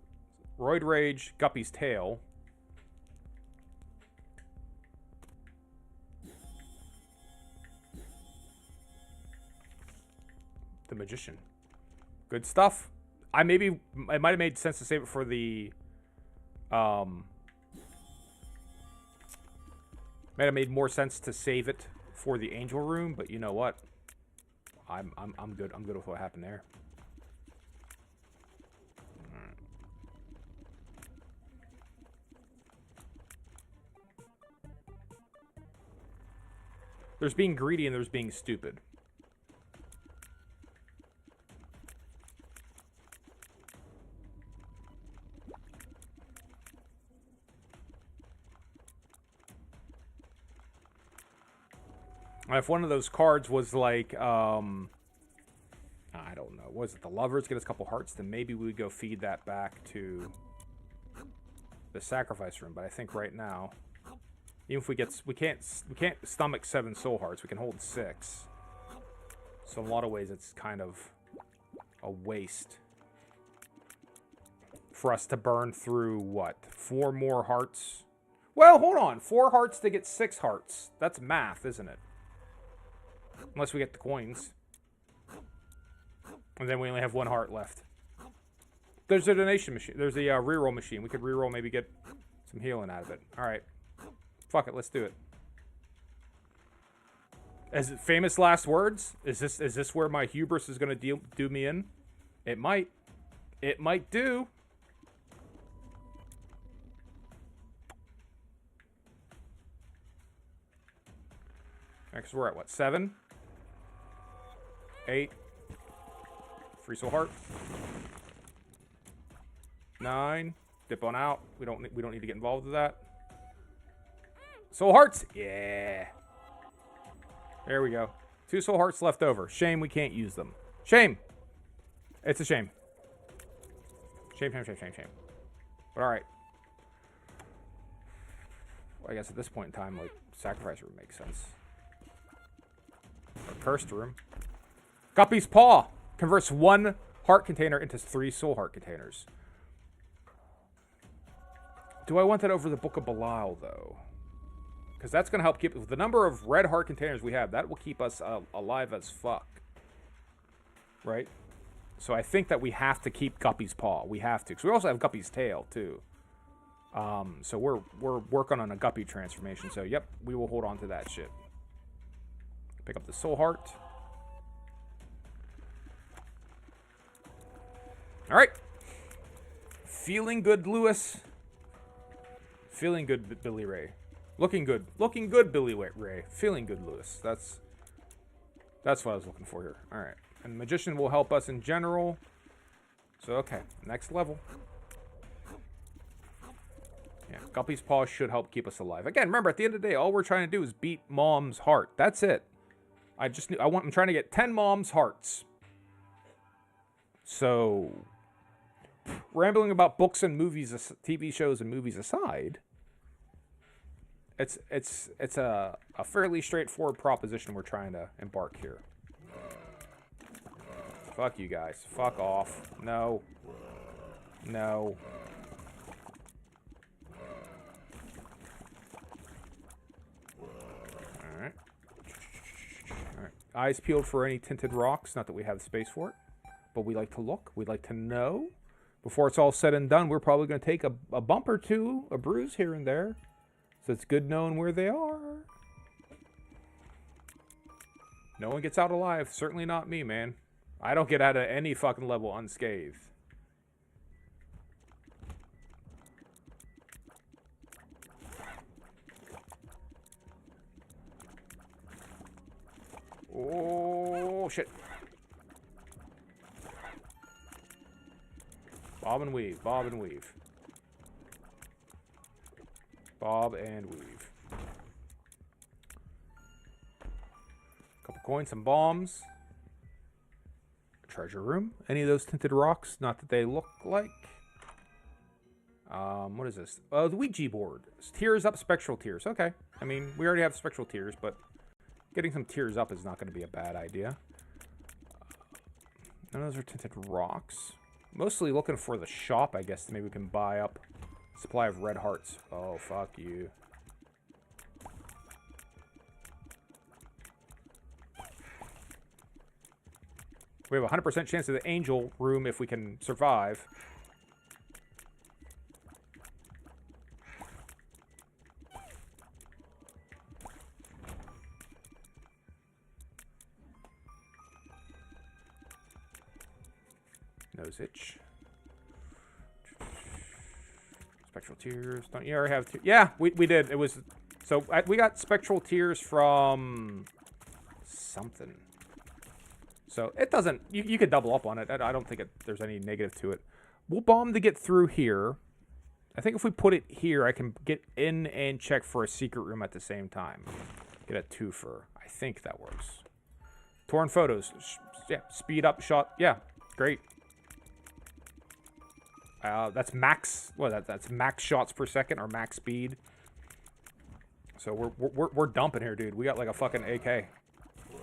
Roid Rage, Guppy's Tail. The Magician. Good stuff. It might have made sense to save it for the might have made more sense to save it for the Angel Room, but you know what? I'm good. I'm good with what happened there. There's being greedy and there's being stupid. If one of those cards was like, I don't know, was it the Lovers, get us a couple hearts, then maybe we would go feed that back to the Sacrifice Room. But I think right now, even if we can't stomach 7 soul hearts, we can hold 6. So in a lot of ways, it's kind of a waste for us to burn through, what, 4 more hearts? Well, hold on, 4 hearts to get 6 hearts. That's math, isn't it? Unless we get the coins. And then we only have 1 heart left. There's a donation machine. There's a reroll machine. We could reroll, maybe get some healing out of it. Alright. Fuck it, let's do it. Is it famous last words? Is this where my hubris is going to do me in? It might. It might do. Next, we're at what? 7? 8. Free soul heart. 9. Dip on out. We don't need to get involved with that. Soul hearts. Yeah. There we go. 2 soul hearts left over. Shame we can't use them. Shame. It's a shame. Shame. But all right. Well, I guess at this point in time, like, Sacrifice Room makes sense. Or Cursed Room. Guppy's Paw converts 1 heart container into 3 soul heart containers. Do I want that over the Book of Belial, though? Because that's going to help keep... With the number of red heart containers we have, that will keep us alive as fuck. Right? So I think that we have to keep Guppy's Paw. We have to. Because we also have Guppy's Tail, too. So we're working on a Guppy transformation. So, yep, we will hold on to that shit. Pick up the soul heart. All right. Feeling good, Lewis. Feeling good, Billy Ray. Looking good. Looking good, Billy Ray. Feeling good, Lewis. That's what I was looking for here. All right. And Magician will help us in general. So, okay. Next level. Yeah, Guppy's Paw should help keep us alive. Again, remember, at the end of the day, all we're trying to do is beat Mom's heart. That's it. I'm trying to get 10 Mom's hearts. So, rambling about books and movies, TV shows and movies aside, it's a fairly straightforward proposition we're trying to embark here. Fuck you guys. Fuck off. No. No. Alright. Alright. Eyes peeled for any tinted rocks. Not that we have the space for it. But we like to look. We like to know. before it's all said and done, we're probably going to take a bump or two, a bruise here and there. So it's good knowing where they are. No one gets out alive. Certainly not me, man. I don't get out of any fucking level unscathed. Oh, shit. Bob and weave, bob and weave. Bob and weave. Couple coins, some bombs. Treasure room. Any of those tinted rocks? Not that they look like. What is this? The Ouija board. Tears up, spectral tears. Okay. I mean, we already have spectral tears, but getting some tears up is not going to be a bad idea. None of those are tinted rocks. Mostly looking for the shop, I guess. Maybe we can buy up a supply of red hearts. Oh, fuck you. We have a 100% chance of the angel room if we can survive. Nose itch. Spectral tears. Don't you already have? Yeah, we did. It was so we got spectral tears from something. So it doesn't. You could double up on it. I don't think there's any negative to it. We'll bomb to get through here. I think if we put it here, I can get in and check for a secret room at the same time. Get a twofer. I think that works. Torn photos. Yeah, speed up shot. Yeah, great. That's max. What? That's max shots per second or max speed. So we're dumping here, dude. We got like a fucking AK.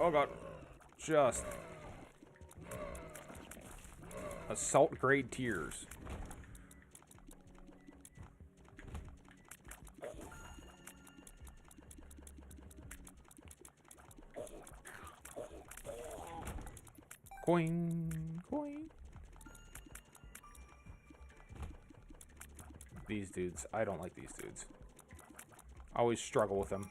Oh god, just assault grade tears. Coin, coin. These dudes. I don't like these dudes. I always struggle with them.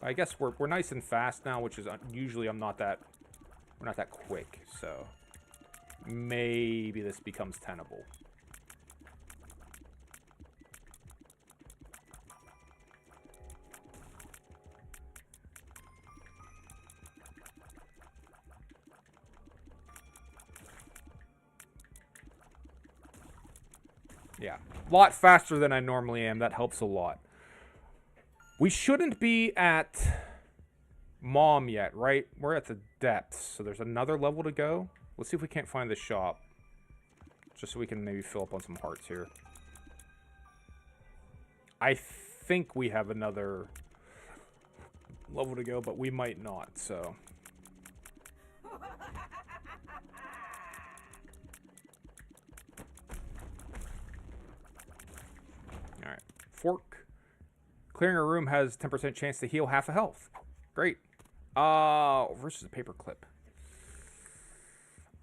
I guess we're nice and fast now, which is usually we're not that quick, so maybe this becomes tenable. Yeah, a lot faster than I normally am. That helps a lot. We shouldn't be at Mom yet, right? We're at the depths, so there's another level to go. Let's see if we can't find the shop. Just so we can maybe fill up on some hearts here. I think we have another level to go, but we might not, so... Alright. Fork. Clearing a room has 10% chance to heal half a health. Great. Versus a paper clip.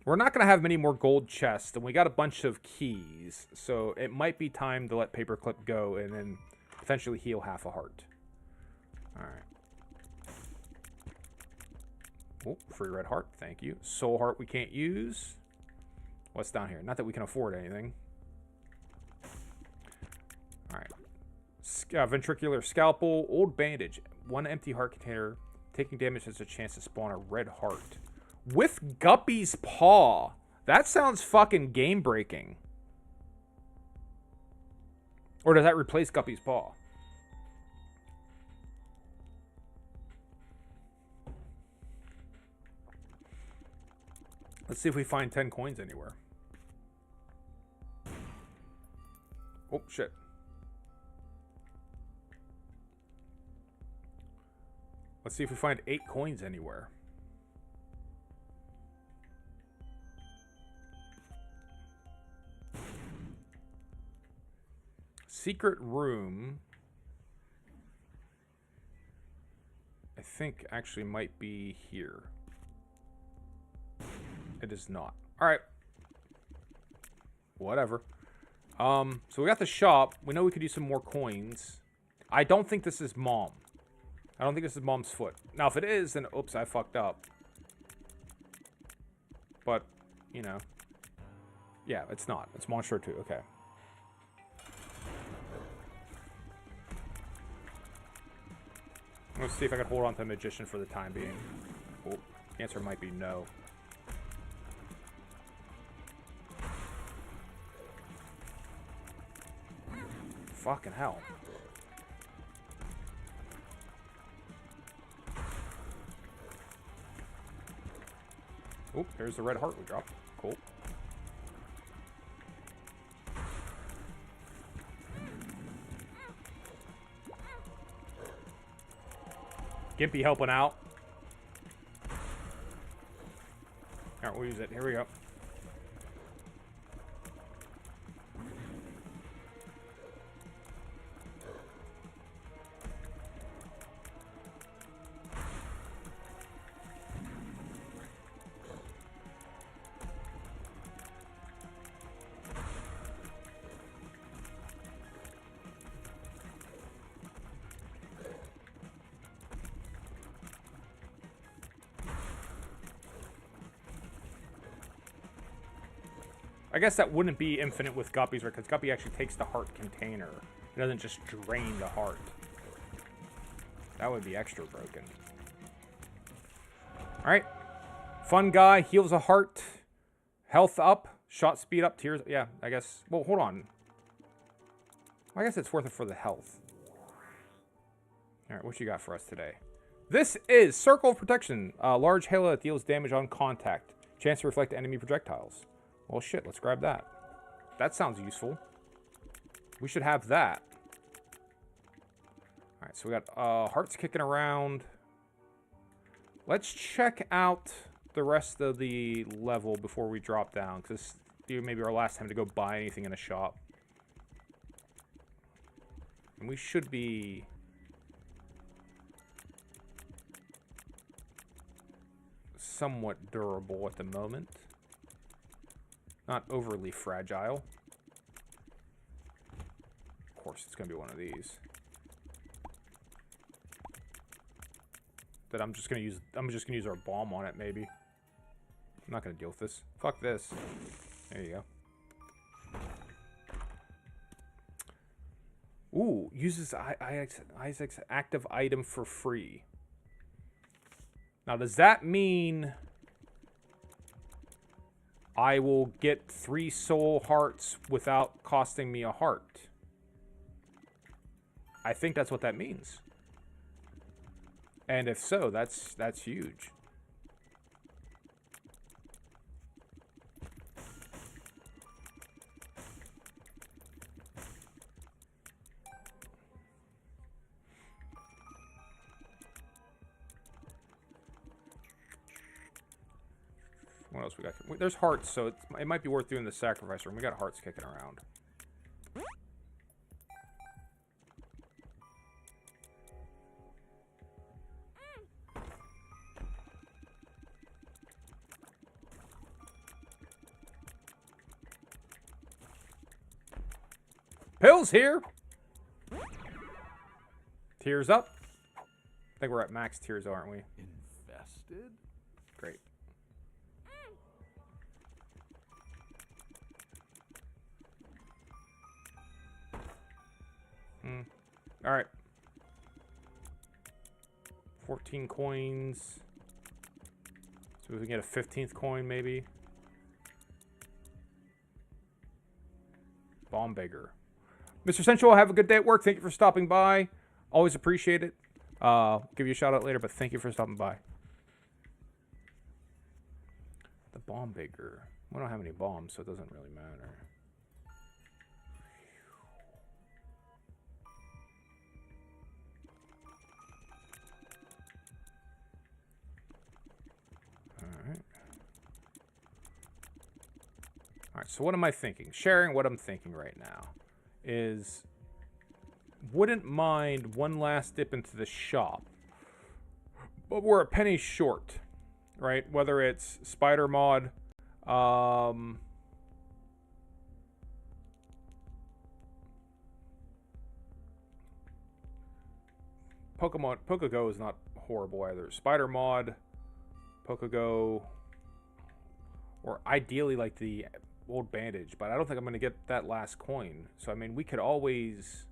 We're not going to have many more gold chests, and we got a bunch of keys, so it might be time to let paperclip go and then potentially heal half a heart. Alright. Oh, free red heart, thank you. Soul heart we can't use. What's down here? Not that we can afford anything. Alright. Ventricular scalpel, old bandage. One empty heart container. Taking damage has a chance to spawn a red heart. With Guppy's Paw. That sounds fucking game-breaking. Or does that replace Guppy's Paw? Let's see if we find 10 coins anywhere. Oh, shit. Let's see if we find 8 coins anywhere. Secret room, I think actually might be here. It is not. All right. whatever. So we got the shop. We know we could use some more coins. I don't think this is Mom. I don't think this is Mom's foot. Now, if it is, then oops, I fucked up. But, you know. Yeah, it's not. It's Monstro 2. Okay. Let's see if I can hold on to the Magician for the time being. Oh, the answer might be no. Fucking hell. Oh, there's the red heart we dropped. Cool. Gimpy helping out. Alright, we'll use it. Here we go. I guess that wouldn't be infinite with Guppies, right? Because Guppy actually takes the heart container. It doesn't just drain the heart. That would be extra broken. Alright. Fun guy. Heals a heart. Health up. Shot speed up. Tears. Yeah, I guess. Well, hold on. I guess it's worth it for the health. Alright, what you got for us today? This is Circle of Protection. A large halo that deals damage on contact. Chance to reflect enemy projectiles. Well, shit, let's grab that. That sounds useful. We should have that. Alright, so we got hearts kicking around. Let's check out the rest of the level before we drop down, because this is maybe our last time to go buy anything in a shop. And we should be... somewhat durable at the moment. Not overly fragile. Of course, it's going to be one of these. That I'm just going to use our bomb on it, maybe. I'm not going to deal with this. Fuck this. There you go. Ooh, uses Isaac's active item for free. Now, does that mean I will get 3 soul hearts without costing me a heart? I think that's what that means. And if so, that's huge. What else we got? There's hearts, so it might be worth doing the sacrifice room. We got hearts kicking around. Pills here! Tears up. I think we're at max tears, aren't we? Infested? Great. Alright. 14 coins. So we can get a 15th coin, maybe. Bomb Beggar. Mr. Central, have a good day at work. Thank you for stopping by. Always appreciate it. Give you a shout out later, but thank you for stopping by. The Bomb Beggar. We don't have any bombs, so it doesn't really matter. Alright, so what am I thinking? Sharing what I'm thinking right now is wouldn't mind one last dip into the shop. But we're a penny short, right? Whether it's Spider Mod, Pokego is not horrible either. Spider Mod, Pokego, or ideally like the old bandage, but I don't think I'm going to get that last coin. So I mean, we could always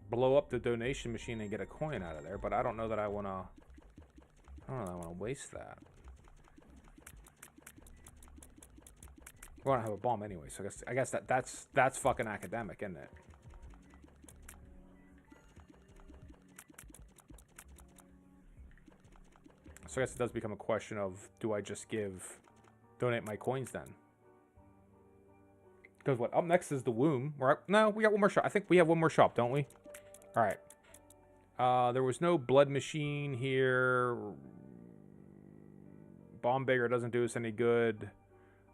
blow up the donation machine and get a coin out of there, but I don't know that I want to. I don't know that I want to waste that. We want to have a bomb anyway, so I guess that's fucking academic, isn't it? So I guess it does become a question of, do I just donate my coins then? Because what, up next is the womb. No, we got one more shop. I think we have one more shop, don't we? All right. There was no blood machine here. Bomb Beggar doesn't do us any good.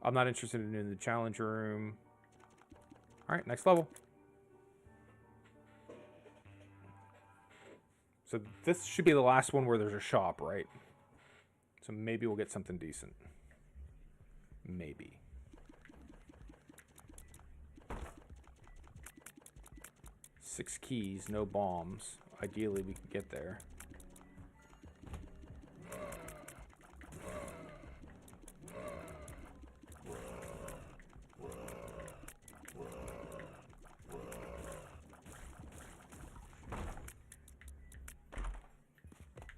I'm not interested in the challenge room. All right, next level. So this should be the last one where there's a shop, right? So maybe we'll get something decent. Maybe. Six keys, no bombs. Ideally, we can get there.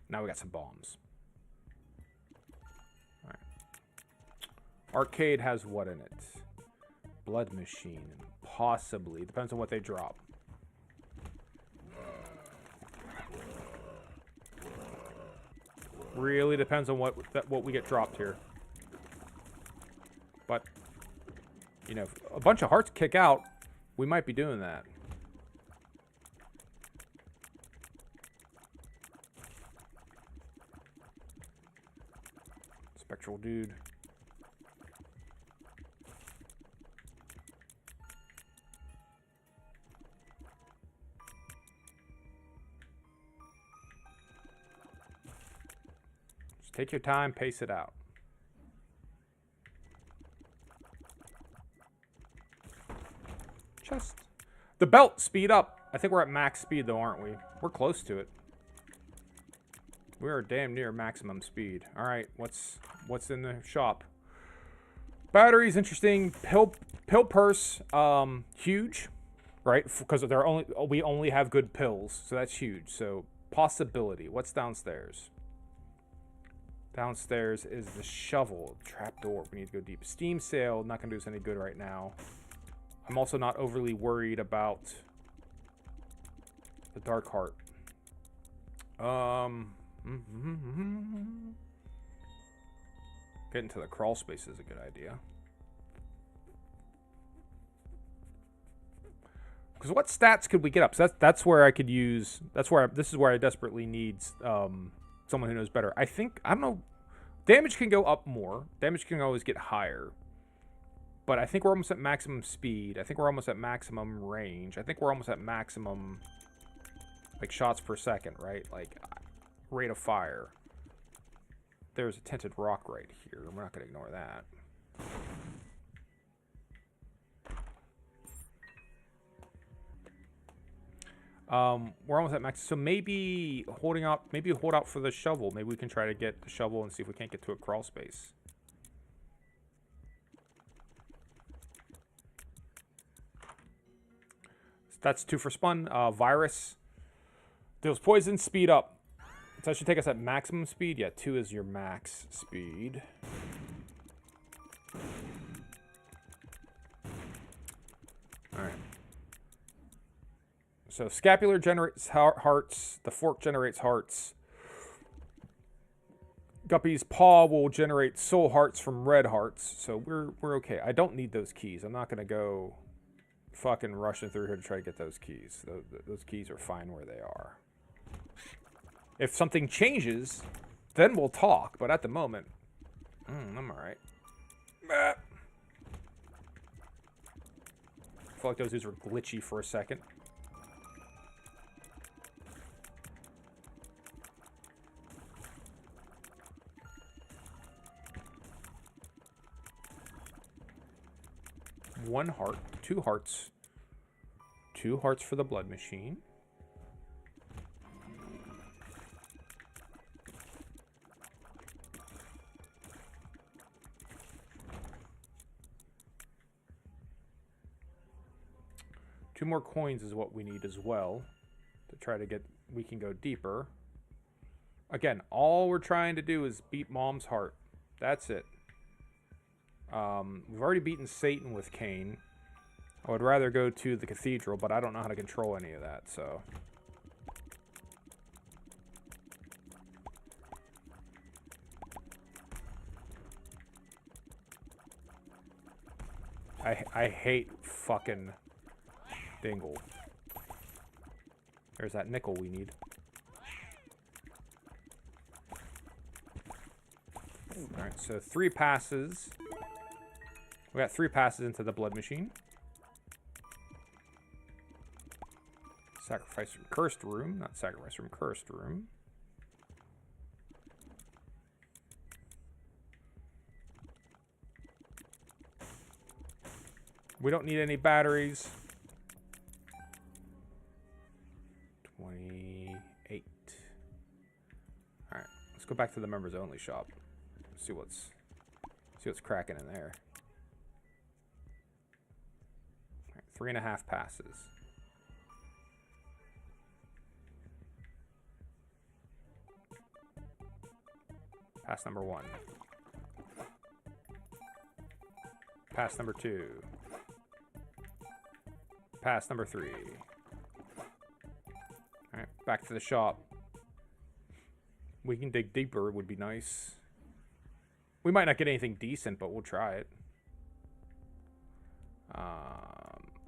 Now we got some bombs. All right. Arcade has what in it? Blood machine. Possibly. Depends on what they drop. Really depends on what we get dropped here. But, you know, if a bunch of hearts kick out, we might be doing that. Spectral dude. Just take your time, pace it out. Just the belt, speed up. I think we're at max speed though, aren't we? We're close to it. We are damn near maximum speed. All right, what's in the shop? Batteries, interesting. Pill purse, huge, right? Because we only have good pills, so that's huge. So possibility. What's downstairs? Downstairs is the shovel, trapdoor. We need to go deep. Steam sale, not gonna do us any good right now. I'm also not overly worried about the dark heart. Getting to the crawl space is a good idea. Because what stats could we get up? So that's where I could use. This is where I desperately need someone who knows better. I don't know. Damage can go up more. Damage can always get higher. But I think we're almost at maximum speed. I think we're almost at maximum range. I think we're almost at maximum, like, shots per second, right? Like, rate of fire. There's a tinted rock right here. We're not going to ignore that. We're almost at max. So maybe hold out for the shovel. Maybe we can try to get the shovel and see if we can't get to a crawl space. That's 2 for spun. Virus. Deals poison, speed up. So that should take us at maximum speed. Yeah, 2 is your max speed. Alright. So scapular generates hearts. The fork generates hearts. Guppy's paw will generate soul hearts from red hearts. So we're okay. I don't need those keys. I'm not going to go fucking rushing through here to try to get those keys. Those keys are fine where they are. If something changes, then we'll talk. But at the moment, I'm alright. I feel like those dudes were glitchy for a second. One heart, 2 hearts. 2 hearts for the blood machine. 2 more coins is what we need as well to try to get. We can go deeper. Again, all we're trying to do is beat Mom's heart. That's it. We've already beaten Satan with Cain. I would rather go to the cathedral, but I don't know how to control any of that, so. I hate fucking Dingle. There's that nickel we need. Alright, so 3 passes. We got 3 passes into the blood machine. Sacrifice from cursed room, not sacrifice from cursed room. We don't need any batteries. 28. Alright, let's go back to the members only shop. See what's cracking in there. All right, 3.5 passes. Pass number 1. Pass number 2. Pass number 3. Alright, back to the shop. We can dig deeper, would be nice. We might not get anything decent, but we'll try it.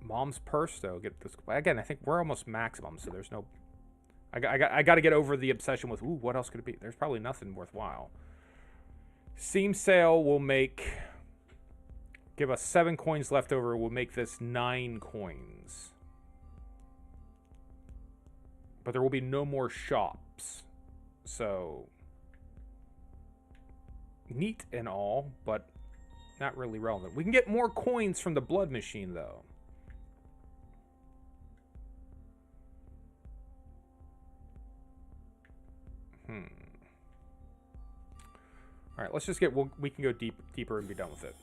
Mom's purse, though. Get this again. I think we're almost maximum, so there's no. I got to get over the obsession with. Ooh, what else could it be? There's probably nothing worthwhile. Seam sale will make. Give us 7 coins left over. We'll make this 9 coins. But there will be no more shops, so. Neat and all, but not really relevant. We can get more coins from the blood machine, though. All right, let's just get. We can go deeper and be done with it.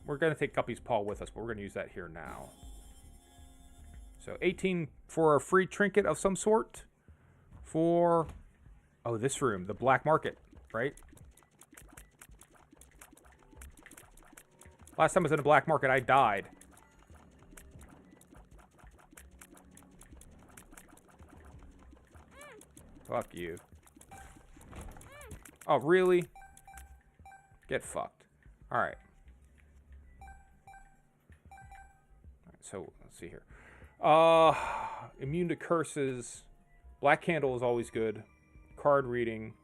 We're gonna take Guppy's Paw with us, but we're gonna use that here now. So 18 for a free trinket of some sort. For this room, the black market, right? Last time I was in a black market, I died. Fuck you. Oh, really? Get fucked. Alright. So, let's see here. Immune to curses. Black candle is always good. Card reading.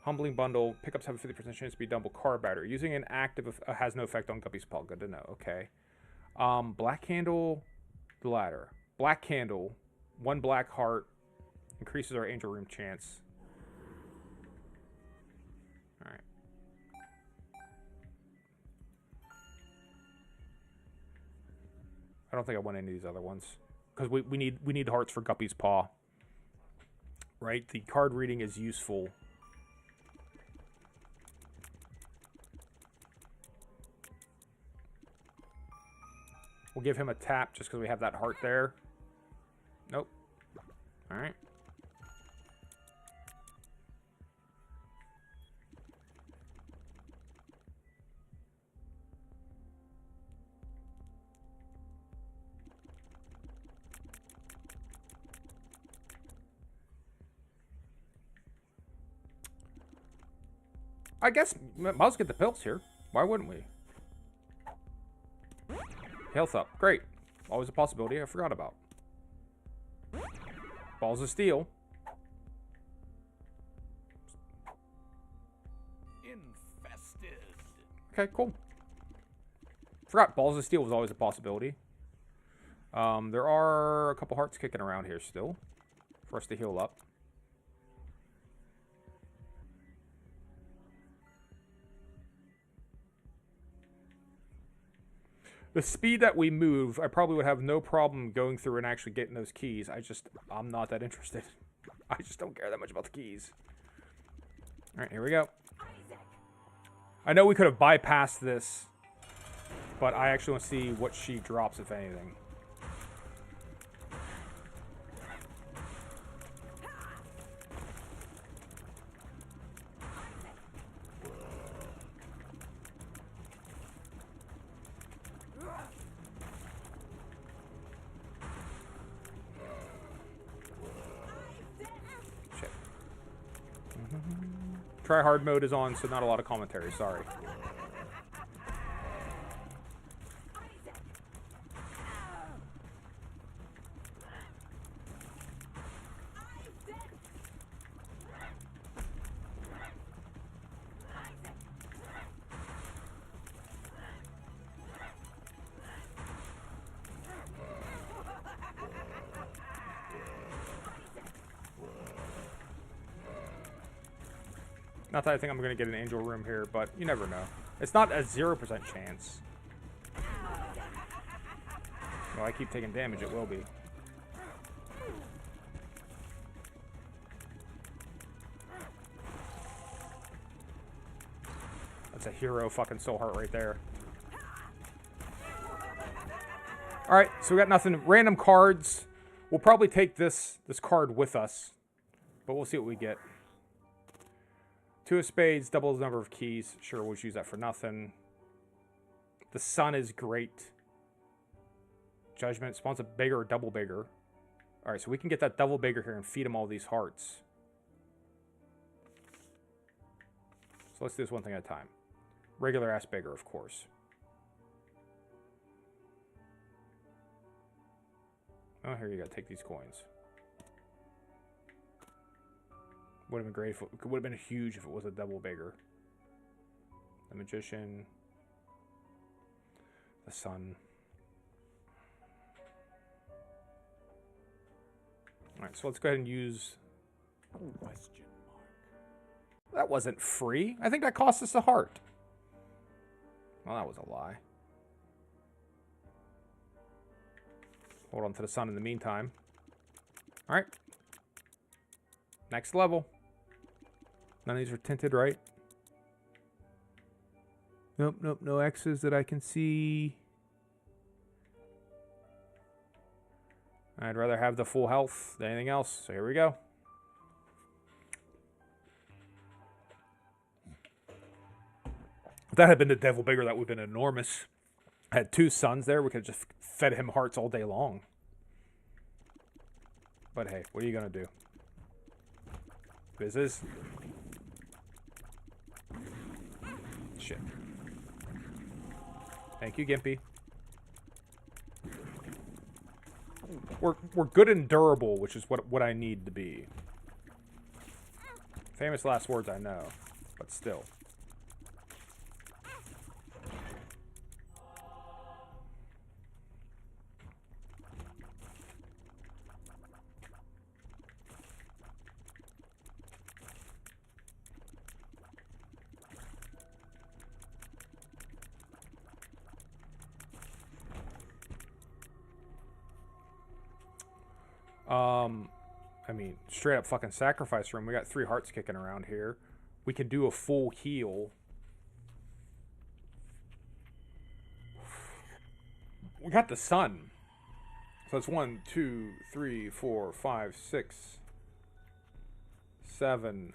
Humbling bundle. Pickups have a 50% chance to be double card battery. Using an active has no effect on Guppy's Paw. Good to know. Okay. Black candle. The ladder. Black candle. 1 black heart. Increases our angel room chance. Alright. I don't think I want any of these other ones. Because we need hearts for Guppy's Paw. Right? The card reading is useful. We'll give him a tap just because we have that heart there. Nope. Alright. I guess might as well get the pills here. Why wouldn't we? Health up. Great. Always a possibility I forgot about. Balls of steel. Infested. Okay, cool. Forgot balls of steel was always a possibility. There are a couple hearts kicking around here still for us to heal up. The speed that we move, I probably would have no problem going through and actually getting those keys. I'm not that interested. I just don't care that much about the keys. Alright, here we go. I know we could have bypassed this, but I actually want to see what she drops, if anything. Try hard mode is on, so not a lot of commentary. Sorry. Not that I think I'm going to get an angel room here, but you never know. It's not a 0% chance. Well, I keep taking damage, it will be. That's a hero fucking soul heart right there. Alright, so we got nothing. Random cards. We'll probably take this card with us, but we'll see what we get. 2 of spades, doubles the number of keys. Sure, we'll use that for nothing. The sun is great. Judgment spawns a bigger or double bigger. Alright, so we can get that double bigger here and feed him all these hearts. So let's do this one thing at a time. Regular ass bigger, of course. Oh, here you go. Take these coins. Would have been great if it would have been huge if it was a double bigger. The magician. The sun. Alright, so let's go ahead and use... Question mark. That wasn't free. I think that cost us a heart. Well, that was a lie. Hold on to the sun in the meantime. Alright. Next level. None of these are tinted, right? Nope, nope, no X's that I can see. I'd rather have the full health than anything else, so here we go. If that had been the devil bigger, that would have been enormous. I had 2 suns there. We could have just fed him hearts all day long. But hey, what are you going to do? This is... Shit. Thank you, Gimpy. We're good and durable, which is what I need to be. Famous last words, I know. But still. I mean, straight up fucking sacrifice room. We got 3 hearts kicking around here. We can do a full heal. We got the sun. So it's 1, 2, 3, 4, 5, 6, 7.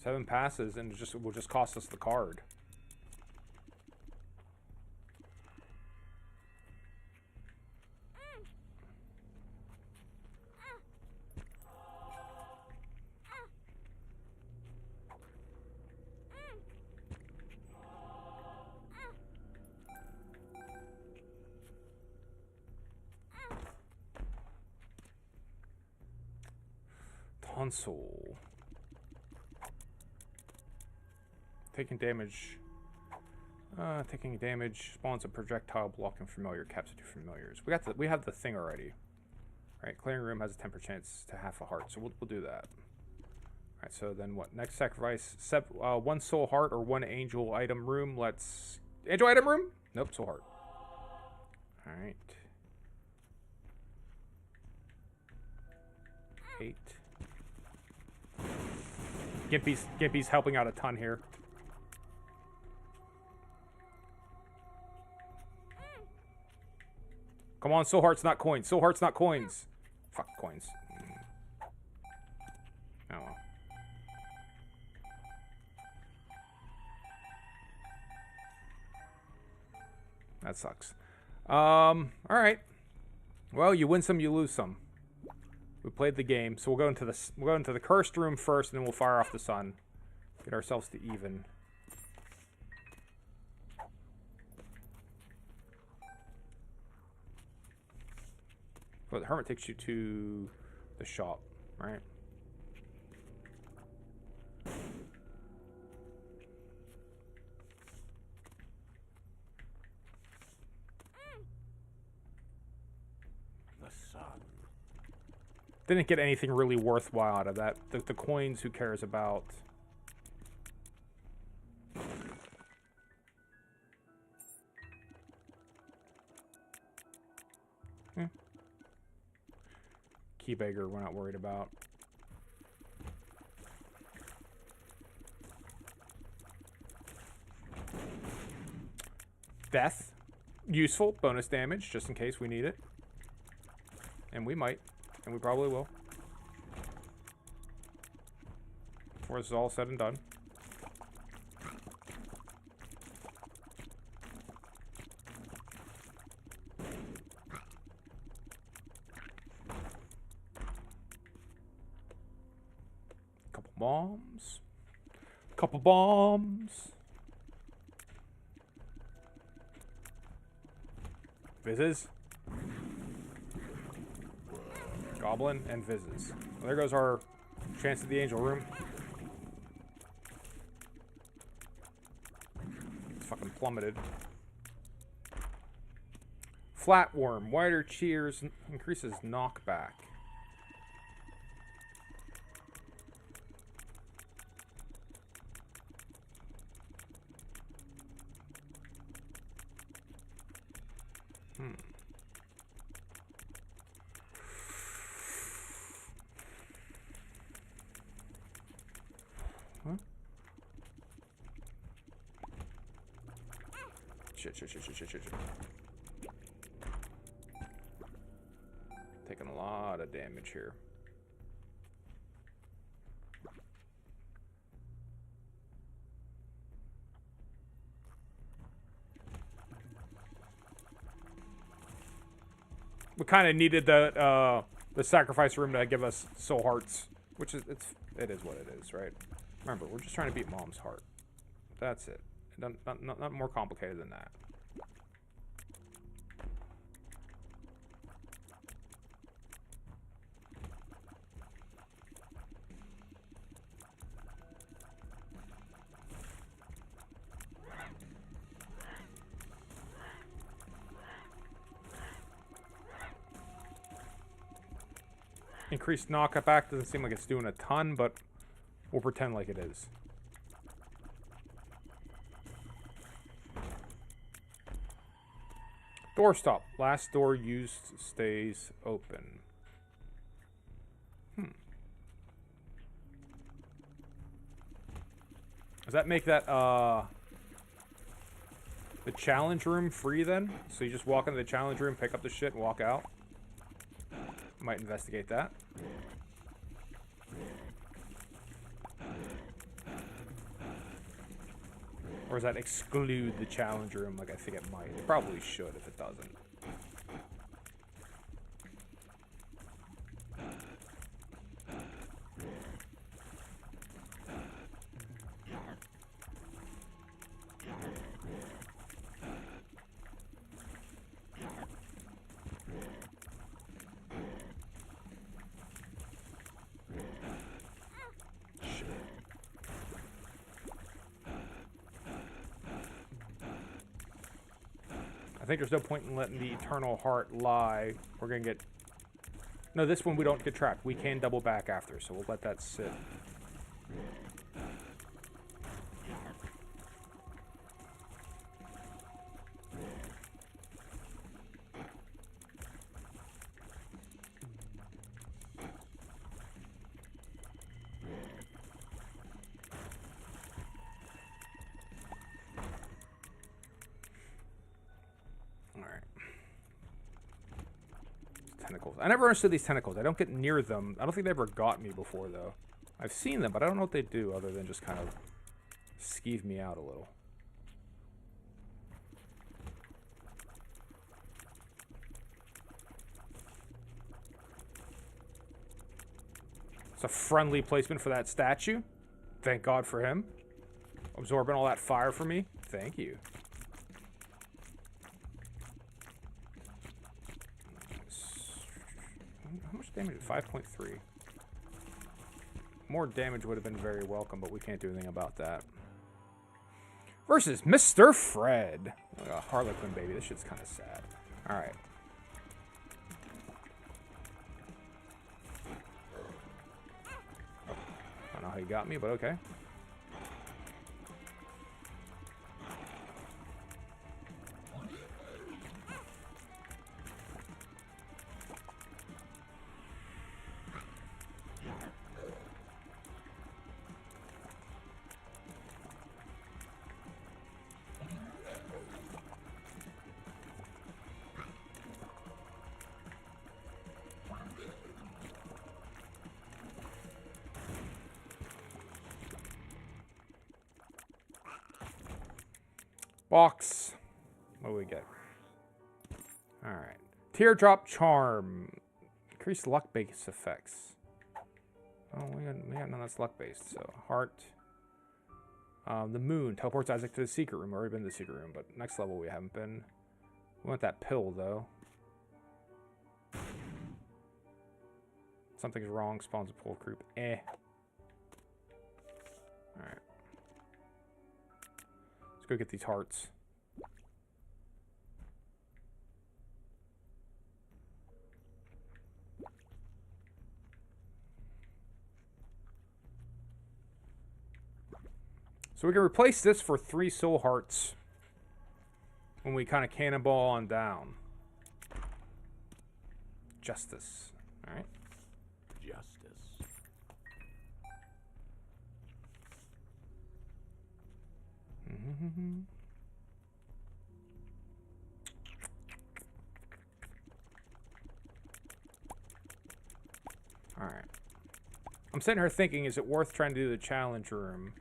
7 passes, and it will just cost us the card. Console. Taking damage. Taking damage spawns a projectile blocking familiar, caps 2 familiars. We have the thing already. Right, clearing room has a 10% chance to half a heart, so we'll do that. Alright, so then what? Next sacrifice, 1 soul heart or 1 angel item room. Let's... Angel item room? Nope, soul heart. Alright. 8. Gimpy's helping out a ton here. Come on, soul hearts, not coins. Soul hearts, not coins. Fuck coins. Oh well. That sucks. Alright. Well, you win some, you lose some. We played the game, so we'll go into the cursed room first, and then we'll fire off the sun. Get ourselves to even. Well, the hermit takes you to the shop, right? The sun. Didn't get anything really worthwhile out of that. The coins, who cares about? Key beggar, we're not worried about. Death. Useful. Bonus damage, just in case we need it. And we might. And we probably will. Before this is all said and done. Couple bombs. Couple bombs. Vizzes. Goblin and Vizzes. Well, there goes our chance at the angel room. It's fucking plummeted. Flatworm. Wider cheers increases knockback. Shit. Taking a lot of damage here. We kind of needed the sacrifice room to give us soul hearts, which is it is what it is, right? Remember, we're just trying to beat Mom's heart. That's it. Not more complicated than that. Increased knockback doesn't seem like it's doing a ton, but we'll pretend like it is. Door stop. Last door used stays open. Does that make that the challenge room free then? So you just walk into the challenge room, pick up the shit, and walk out? Might investigate that. Or does that exclude the challenge room like I think it might? It probably should if it doesn't. I think there's no point in letting the eternal heart lie. We're gonna get... No, this one we don't get trapped. We can double back after, so we'll let that sit. Tentacles. I never understood these tentacles. I don't get near them. I don't think they ever got me before, though. I've seen them, but I don't know what they do other than just kind of skeeve me out a little. a friendly placement for that statue. Thank God for him. Absorbing all that fire for me. Thank you. How much damage? 5.3. More damage would have been very welcome, but we can't do anything about that. Versus Mr. Fred. Like a Harlequin baby. This shit's kind of sad. Alright. I don't know how you got me, but okay. Box. What do we get? Alright. Teardrop Charm. Increased luck based effects. Oh, we got none that's luck based. So, heart. The moon teleports Isaac to the secret room. We've already been to the secret room, but next level we haven't been. We want that pill, though. Something's wrong. Spawns a pool group. Eh. Alright. Let's go get these hearts. So we can replace this for 3 soul hearts when we kind of cannonball on down. Justice. Alright. Justice. Alright. I'm sitting here thinking, is it worth trying to do the challenge room?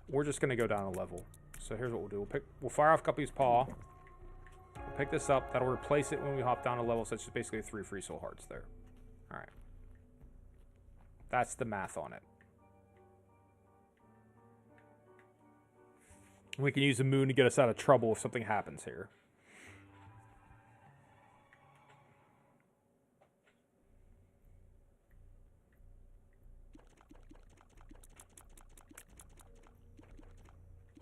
We're just going to go down a level. So here's what we'll do. We'll fire off Guppy's Paw. We'll pick this up. That'll replace it when we hop down a level. So it's just basically 3 free soul hearts there. Alright. That's the math on it. We can use the moon to get us out of trouble if something happens here.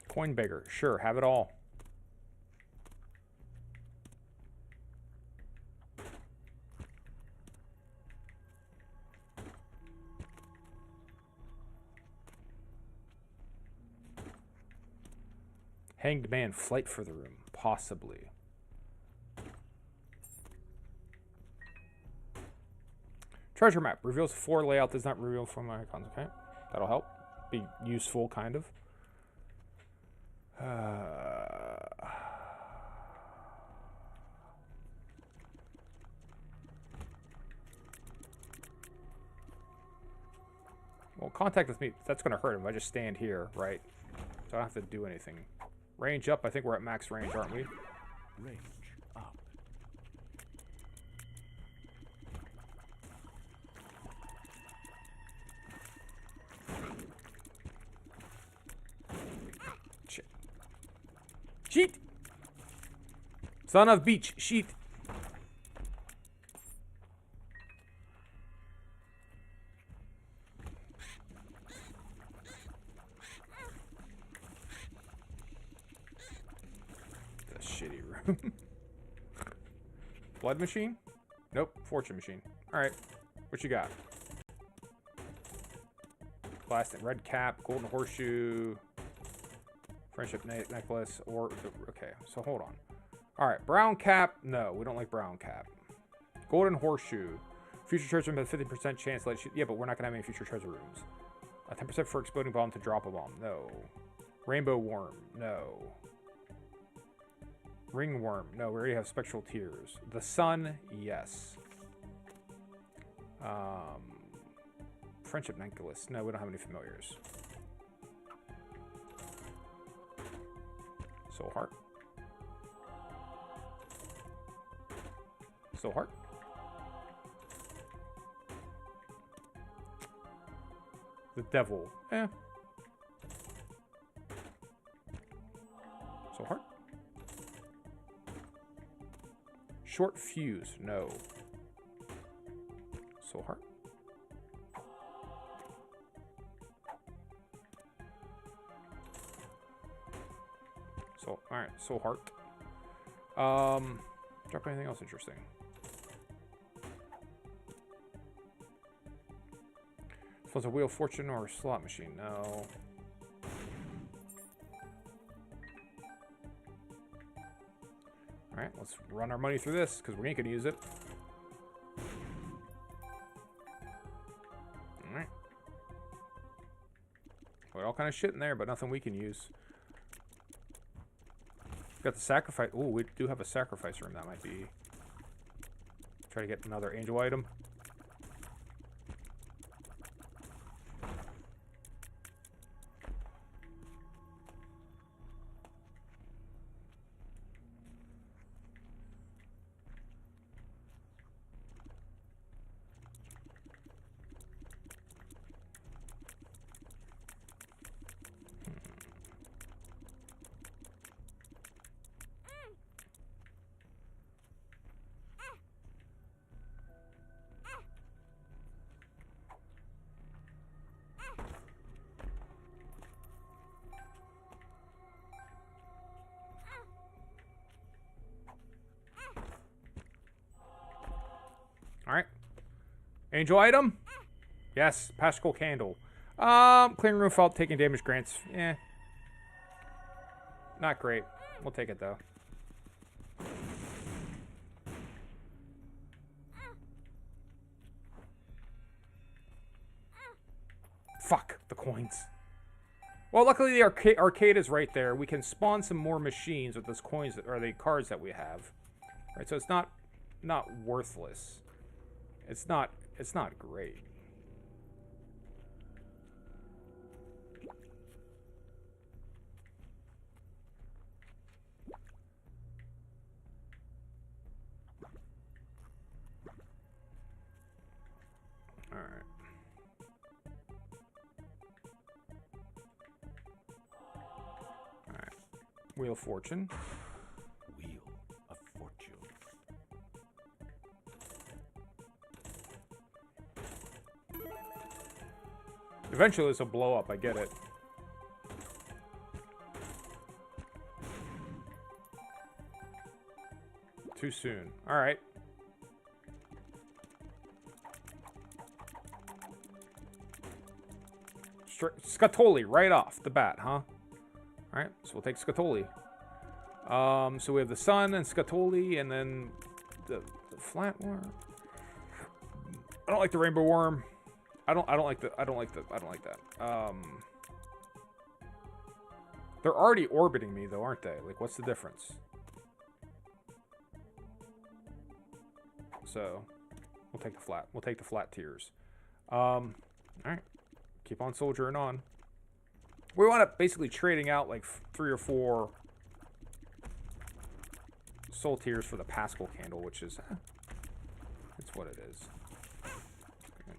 Coin beggar. Sure, have it all. Hanged man, flight for the room. Possibly. Treasure map. Reveals 4 layout. Does not reveal 4 icons. Okay. That'll help. Be useful, kind of. Well, contact with me. That's going to hurt him. I just stand here, right? So I don't have to do anything. Range up. I think we're at max range, aren't we? Range up. Shit. Sheet! Son of beach. Sheet. Blood machine? Nope. Fortune machine. Alright. What you got? Plastic red cap, golden horseshoe, friendship necklace, or... Okay, so hold on. Alright, brown cap. No, we don't like brown cap. Golden horseshoe. Future treasure room has a 50% chance to let you... Yeah, but we're not going to have any future treasure rooms. A 10% for exploding bomb to drop a bomb. No. Rainbow worm. No. Ringworm. No, we already have spectral tears. The sun. Yes. Friendship necklace. No, we don't have any familiars. Soul heart. Soul heart. The devil. Eh. Soul heart. Short fuse. No. Soul heart. Soul. All right. Soul heart. Drop anything else interesting? So it's a Wheel of Fortune or a slot machine? No. Alright, let's run our money through this, because we ain't gonna use it. Alright. Got all kind of shit in there, but nothing we can use. Got the sacrifice. Ooh, we do have a sacrifice room. That might be... Try to get another angel item. Alright. Angel item? Yes. Paschal candle. Clearing room fault, taking damage grants. Eh. Not great. We'll take it though. Fuck. The coins. Well, luckily the arcade is right there. We can spawn some more machines with those coins, or the cards that we have. Right, so it's not worthless. It's not great. All right. All right. Wheel of Fortune. Wheel of Fortune. Eventually this will blow up, I get it. Too soon. Alright. Scatoli right off the bat, huh? Alright, so we'll take Scatoli. So we have the sun and Scatoli, and then the flat worm. I don't like the rainbow worm. I don't like that. They're already orbiting me though, aren't they? Like, what's the difference? So, we'll take the flat. We'll take the flat tiers. Alright. Keep on soldiering on. We wind up basically trading out like 3 or 4 soul tiers for the Paschal candle, which is... it's what it is.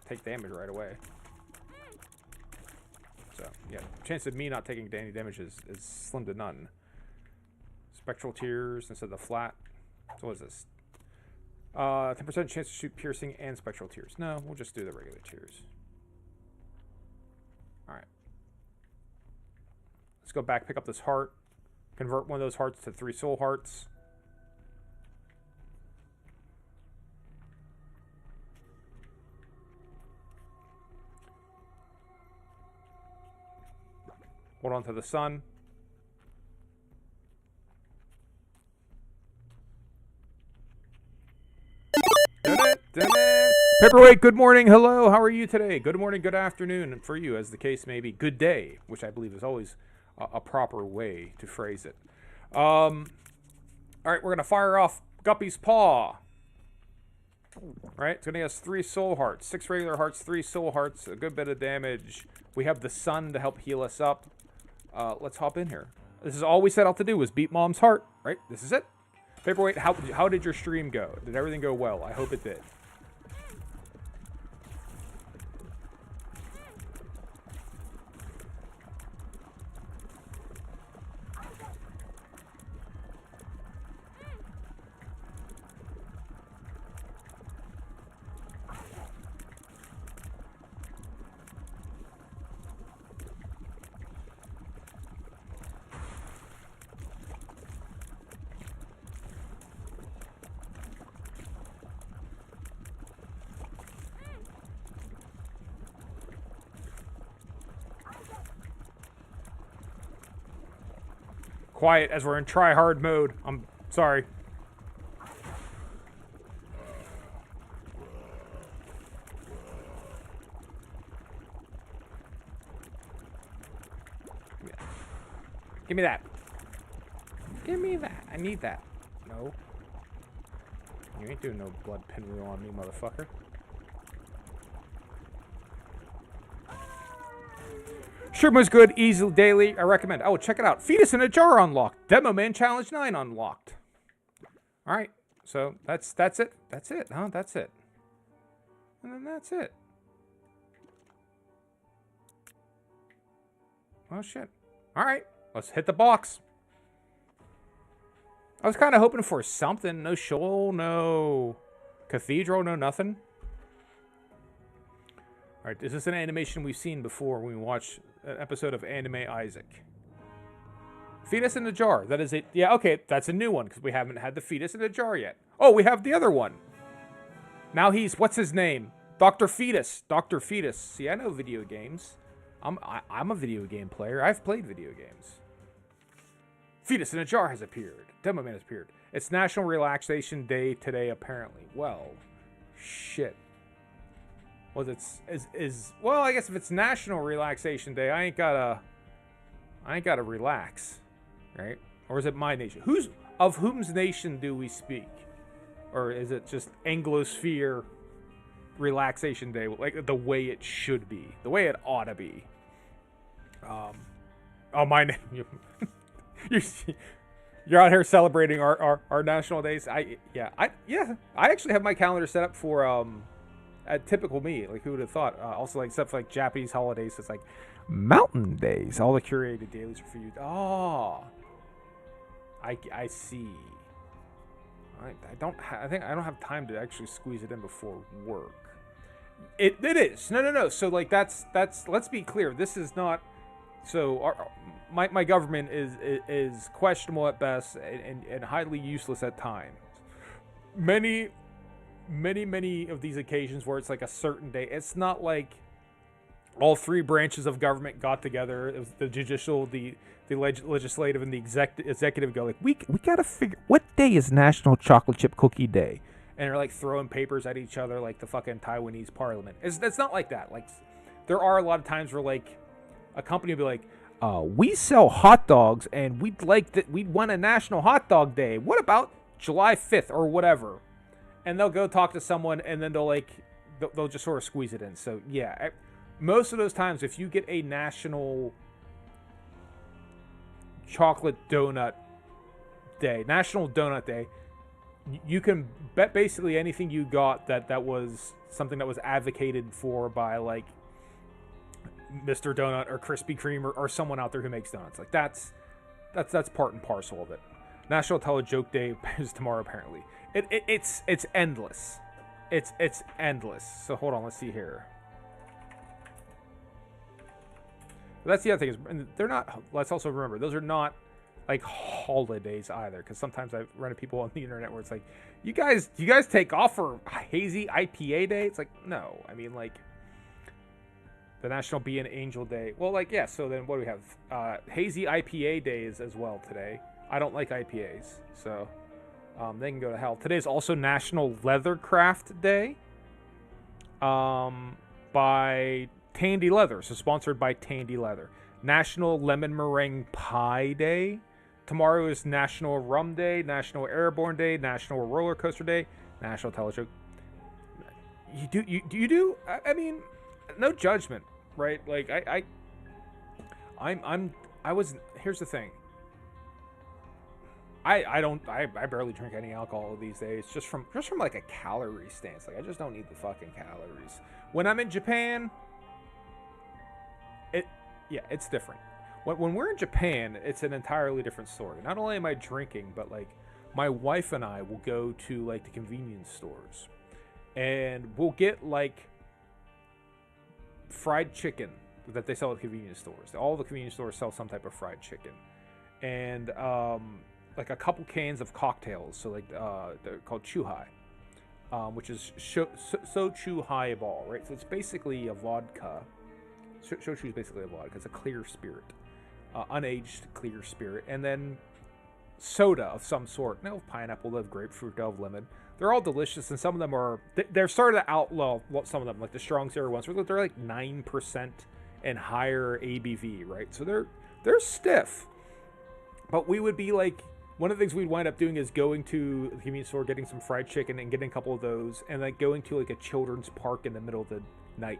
Take damage right away. So, yeah. Chance of me not taking any damage is slim to none. Spectral tiers instead of the flat. So what is this? 10% chance to shoot piercing and spectral tiers. No, we'll just do the regular tiers. Alright. Let's go back, pick up this heart. Convert one of those hearts to 3 soul hearts. Hold on to the sun. Paperweight, good morning. Hello, how are you today? Good morning, good afternoon, and for you, as the case may be, good day, which I believe is always a proper way to phrase it. All right, we're going to fire off Guppy's Paw. Right, it's going to give us 3 soul hearts, 6 regular hearts, 3 soul hearts, a good bit of damage. We have the sun to help heal us up. Let's hop in here. This is all we set out to do, was beat Mom's heart, right? This is it. Paperweight, how did your stream go? Did everything go well? I hope it did. Quiet as we're in try-hard mode. I'm sorry. Give me that. Give me that. I need that. No. You ain't doing no blood pinwheel on me, motherfucker. Stream was good, easy, daily. I recommend. Oh, check it out. Fetus in a Jar unlocked. Demo Man Challenge 9 unlocked. All right. So that's it. That's it. Huh? That's it. And then that's it. Oh, shit. All right. Let's hit the box. I was kind of hoping for something. No show, no cathedral, no nothing. All right, is this an animation we've seen before when we watched an episode of Anime Isaac? Fetus in a jar. That is it. Yeah, okay, that's a new one because we haven't had the fetus in a jar yet. Oh, we have the other one. Now he's, what's his name? Dr. Fetus. Dr. Fetus. See, I know video games. I'm a video game player. I've played video games. Fetus in a jar has appeared. Demo Man has appeared. It's National Relaxation Day today, apparently. Well, shit. Well, well, I guess if it's National Relaxation Day, I ain't gotta relax, right? Or is it my nation? Of whom's nation do we speak? Or is it just Anglosphere Relaxation Day, like the way it should be, the way it ought to be? Oh, my name. You're out here celebrating our national days. I actually have my calendar set up for a typical me. Like, who would have thought? Also, like stuff like Japanese holidays. It's like mountain days. All the curated dailies are for you. Oh, I see. I don't have time to actually squeeze it in before work. It is no. So like that's. Let's be clear. This is not. So my government is questionable at best and highly useless at times. Many of these occasions where it's like a certain day, it's not like all three branches of government got together. It was the judicial, the legislative, and the executive go like, we gotta figure what day is National Chocolate Chip Cookie Day, and they're like throwing papers at each other like the fucking Taiwanese parliament. It's not like that. Like there are a lot of times where like a company will be like, we sell hot dogs and we'd want a National Hot Dog Day. What about July 5th or whatever? And they'll go talk to someone and then they'll just sort of squeeze it in. So yeah, most of those times if you get a National Chocolate Donut Day, National Donut Day, you can bet basically anything you got that was something that was advocated for by like Mr. Donut or Krispy Kreme or someone out there who makes donuts. Like that's part and parcel of it. National Tell a Joke Day is tomorrow apparently. It's endless. It's endless. So hold on, let's see here. But that's the other thing is they're not. Let's also remember those are not like holidays either. Because sometimes I've run into people on the internet where it's like, you guys take off for Hazy IPA Day? It's like no. I mean like. The National Be an Angel Day. Well, like, yeah, so then what do we have? Hazy IPA Days as well today. I don't like IPAs, so they can go to hell. Today is also National Leathercraft Day by Tandy Leather, so sponsored by Tandy Leather. National Lemon Meringue Pie Day. Tomorrow is National Rum Day, National Airborne Day, National Roller Coaster Day, National Telejoke. You do? I mean... No judgment, right? Like here's the thing. I barely drink any alcohol these days, just from like a calorie stance. Like I just don't need the fucking calories. When I'm in Japan, it's different. When we're in Japan, it's an entirely different story. Not only am I drinking, but like my wife and I will go to like the convenience stores, and we'll get like fried chicken that they sell at convenience stores. All the convenience stores sell some type of fried chicken, and like a couple cans of cocktails. So like they're called chuhai, which is sochu highball, right? So it's basically a vodka. Shochu is basically a vodka. It's a clear spirit, unaged clear spirit, and then soda of some sort. They'll have pineapple, they'll have grapefruit, they'll have lemon. They're all delicious, and some of them are, they're starting to outlaw some of them, like the strong zero ones, where they're like 9% and higher ABV, right? So they're stiff. But we would be like, one of the things we'd wind up doing is going to the convenience store, getting some fried chicken and getting a couple of those, and like going to like a children's park in the middle of the night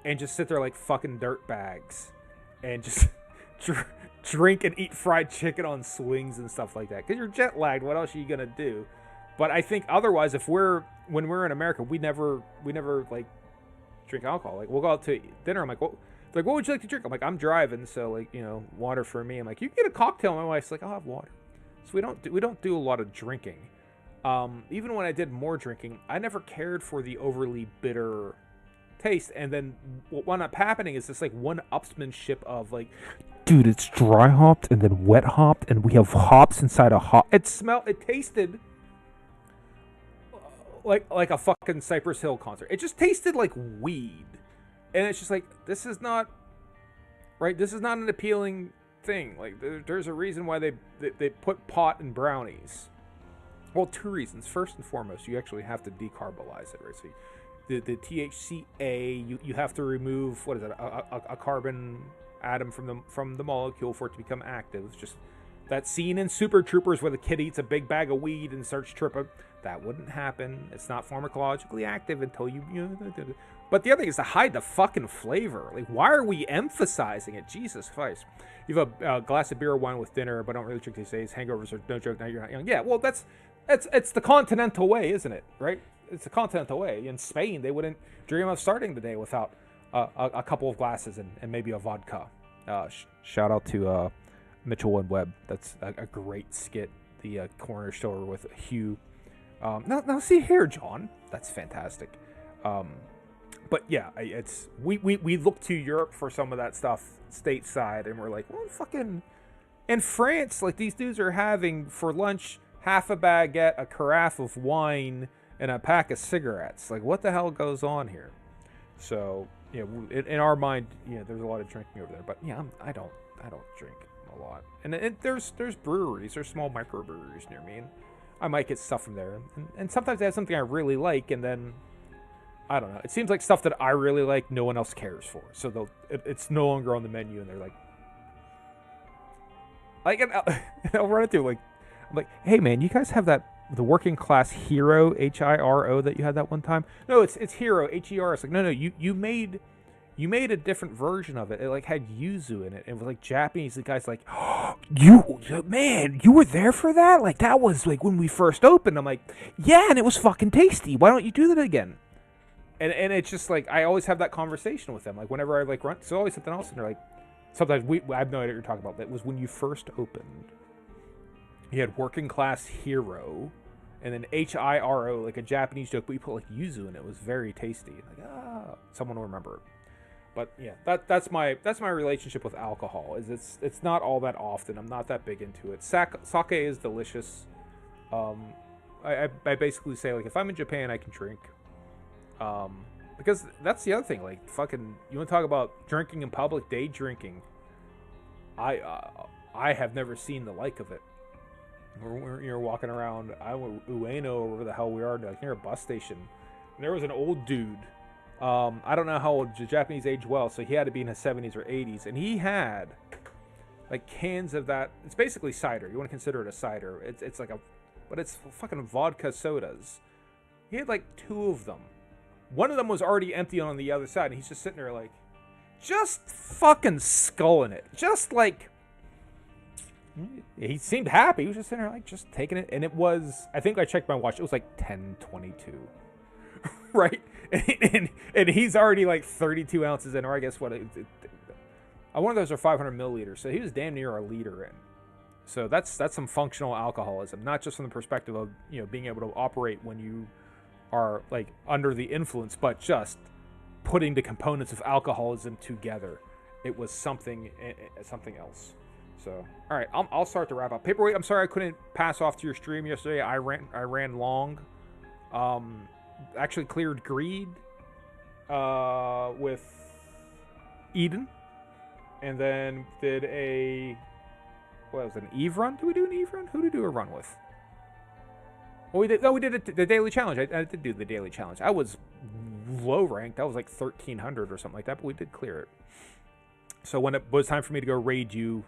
and just sit there like fucking dirt bags and just drink and eat fried chicken on swings and stuff like that. Because you're jet lagged. What else are you gonna do? But I think otherwise, when we're in America, we never like drink alcohol. Like we'll go out to dinner. I'm like, what would you like to drink? I'm like, I'm driving, so like, you know, water for me. I'm like, you can get a cocktail. My wife's like, I'll have water. So we don't do a lot of drinking. Even when I did more drinking, I never cared for the overly bitter taste. And then what wound up happening is this like one-upsmanship of like, dude, it's dry hopped and then wet hopped, and we have hops inside a hop. It tasted like a fucking Cypress Hill concert. It just tasted like weed, and it's just like, this is not right. This is not an appealing thing. Like there's a reason why they put pot in brownies. Well, two reasons. First and foremost, you actually have to decarbolize it, right? So the THCA, you have to remove, what is it, a carbon atom from the molecule for it to become active. It's just that scene in Super Troopers where the kid eats a big bag of weed and starts tripping. That wouldn't happen. It's not pharmacologically active until you know. But the other thing is to hide the fucking flavor. Like, why are we emphasizing it? Jesus Christ. You have a glass of beer or wine with dinner, but don't really drink these days. Hangovers are no joke. Now you're not young. Yeah, well, it's the continental way, isn't it? Right? It's the continental way. In Spain, they wouldn't dream of starting the day without a couple of glasses and maybe a vodka. Shout out to Mitchell and Webb. That's a great skit. The corner store with Hugh. Now see here, John. That's fantastic. But yeah, we look to Europe for some of that stuff stateside, and we're like, well, fucking in France, like these dudes are having for lunch half a baguette, a carafe of wine, and a pack of cigarettes. Like, what the hell goes on here? So, you know, in our mind, you know, there's a lot of drinking over there. But yeah, I don't drink a lot. And there's breweries, there's small microbreweries near me, and I might get stuff from there. And sometimes they have something I really like, and then I don't know. It seems like stuff that I really like, no one else cares for. So it's no longer on the menu, and they're like, I'll run into like, I'm like, hey man, you guys have the working class Hero, Hiro, that you had that one time? No, it's Hero, Her. It's like, no, you made a different version of it. It like had yuzu in it. It was like Japanese. The guy's like, oh, you were there for that? Like, that was like when we first opened. I'm like, yeah, and it was fucking tasty. Why don't you do that again? And it's just like, I always have that conversation with them. Like, whenever I like run, it's always something else, and they're like, sometimes I have no idea what you're talking about. That was when you first opened. You had working class Hero, and then Hiro, like a Japanese joke, but you put like yuzu in it. It was very tasty. Like, someone will remember it. But yeah, that's my relationship with alcohol. Is it's not all that often. I'm not that big into it. Sake is delicious. I basically say, like, if I'm in Japan, I can drink. Because that's the other thing. Like, fucking, you want to talk about drinking in public, day drinking? I have never seen the like of it. You're walking around Ueno, or wherever the hell we are, like near a bus station, and there was an old dude. I don't know how old. The Japanese age well, so he had to be in his 70s or 80s, and he had like cans of that. It's basically cider. You want to consider it a cider. It's like but it's fucking vodka sodas. He had like 2 of them. One of them was already empty on the other side, and he's just sitting there like, just fucking sculling it. Just like, he seemed happy. He was just sitting there like, just taking it. And it was, I think I checked my watch, it was like 10:22. Right? And he's already like 32 ounces in, or I guess what, one of those are 500 milliliters. So he was damn near a liter in. So that's some functional alcoholism, not just from the perspective of, you know, being able to operate when you are like under the influence, but just putting the components of alcoholism together. It was something else. So, all right, I'll start to wrap up. Paperweight, I'm sorry I couldn't pass off to your stream yesterday. I ran long. Actually cleared greed with Eden, and then did a what was it, an Eve run? Did we do an Eve run? Who did we do a run with? Well, we did. No, we did the daily challenge. I did do the daily challenge. I was low ranked. I was like 1300 or something like that, but we did clear it. So when it was time for me to go raid you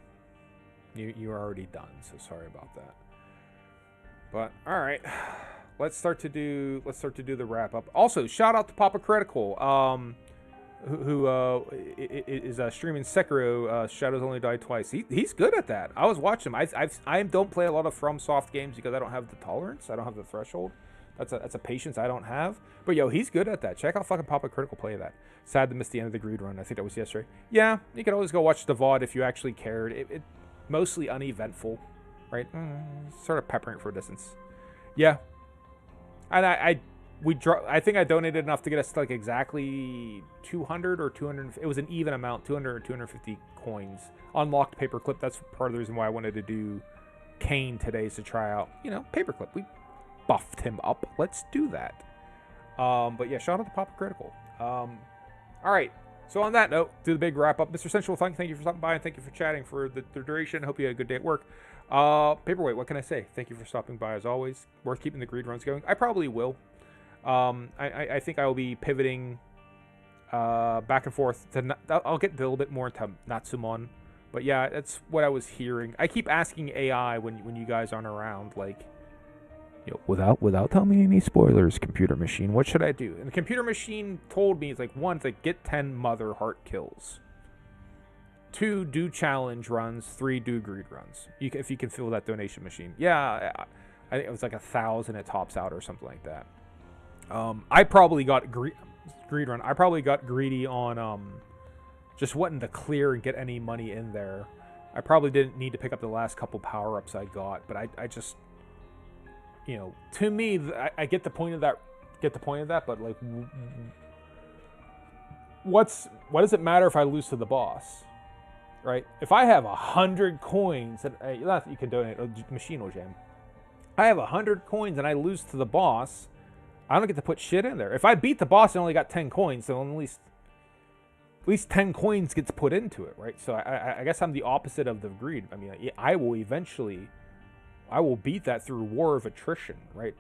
were already done. So sorry about that. But all right, let's start to do the wrap up. Also, shout out to Papa Critical, who is streaming Sekiro. Shadows Only Die Twice. He's good at that. I was watching him. I don't play a lot of FromSoft games because I don't have the tolerance. I don't have the threshold. That's a patience I don't have. But yo, he's good at that. Check out fucking Papa Critical play that. Sad to miss the end of the Greed run. I think that was yesterday. Yeah, you can always go watch the VOD if you actually cared. It mostly uneventful, right? Sort of peppering for a distance. Yeah, and I think I donated enough to get us like exactly 200 or 200. It was an even amount, 200 or 250 coins. Unlocked paperclip. That's part of the reason why I wanted to do Kane today, is to try out, paperclip. We buffed him up. Let's do that. But yeah, shout out to Papa Critical. All right. So on that note, do the big wrap up. Mr. Central, thank you for stopping by and thank you for chatting for the duration. Hope you had a good day at work. Paperweight, what can I say? Thank you for stopping by as always. Worth keeping the greed runs going. I probably will. I think I will be pivoting back and forth to. I'll get a little bit more into Natsumon, but yeah, that's what I was hearing. I keep asking AI when you guys aren't around, like, without telling me any spoilers, computer machine, what should I do? And the computer machine told me, it's like, 1, to get 10 mother heart kills. 2, do challenge runs. 3, do greed runs. If you can fill that donation machine. Yeah, I think it was like 1,000 it tops out or something like that. I probably got greed run. I probably got greedy on just wanting to clear and get any money in there. I probably didn't need to pick up the last couple power-ups I got, but I just, to me, I get the point of that. But like, what does it matter if I lose to the boss? Right? If I have 100 coins, and you can donate, machine will jam. I have 100 coins and I lose to the boss, I don't get to put shit in there. If I beat the boss and only got 10 coins, then at least 10 coins gets put into it, right? So I guess I'm the opposite of the greed. I mean, I will beat that through war of attrition, right?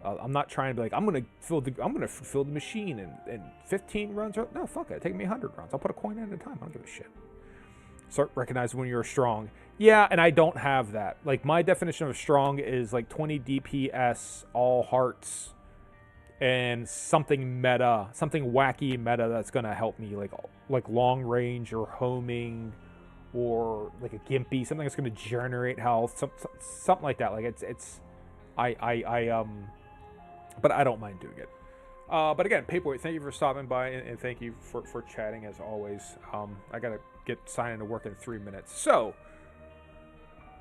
I'm not trying to be like, I'm gonna fulfill the machine in 15 runs. No, fuck it. Take me 100 runs. I'll put a coin in at a time. I don't give a shit. Start recognizing when you're strong. Yeah, and I don't have that. Like, my definition of strong is like 20 DPS, all hearts, and something wacky meta that's gonna help me, like long range or homing, or like a gimpy, something that's gonna generate health, something like that. Like but I don't mind doing it. But again, Paperweight, thank you for stopping by and thank you for chatting as always. I gotta get signed into work in 3 minutes. So,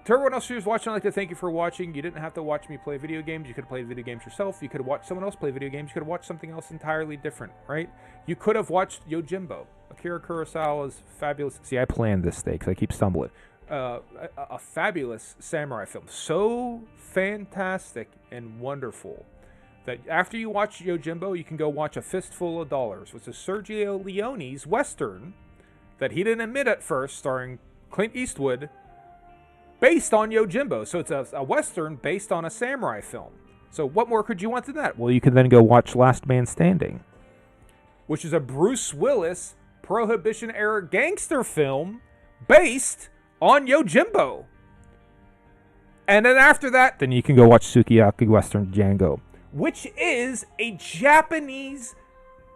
to everyone else who's watching, I'd like to thank you for watching. You didn't have to watch me play video games. You could have played video games yourself. You could have watched someone else play video games. You could have watched something else entirely different, right? You could have watched Yojimbo, Akira Kurosawa's fabulous... See, I planned this day because I keep stumbling. A fabulous samurai film. So fantastic and wonderful that after you watch Yojimbo, you can go watch A Fistful of Dollars, which is Sergio Leone's Western that he didn't admit at first, starring Clint Eastwood, based on Yojimbo. So it's a Western based on a samurai film. So what more could you want than that? Well, you can then go watch Last Man Standing, which is a Bruce Willis Prohibition-era gangster film based on Yojimbo. And then after that, then you can go watch Sukiyaki Western Django, which is a Japanese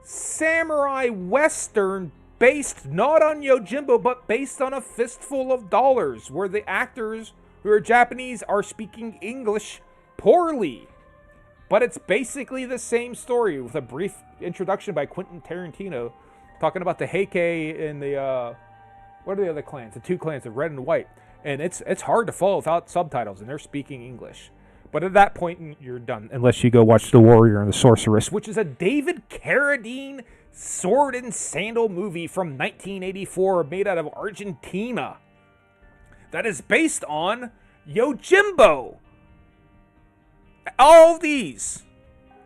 samurai Western based not on Yojimbo, but based on A Fistful of Dollars, where the actors who are Japanese are speaking English poorly. But it's basically the same story, with a brief introduction by Quentin Tarantino talking about the Heike and the, what are the other clans? The 2 clans of Red and White. And it's hard to follow without subtitles, and they're speaking English. But at that point, you're done, unless you go watch The Warrior and the Sorceress, which is a David Carradine sword and sandal movie from 1984 made out of Argentina that is based on Yojimbo. All these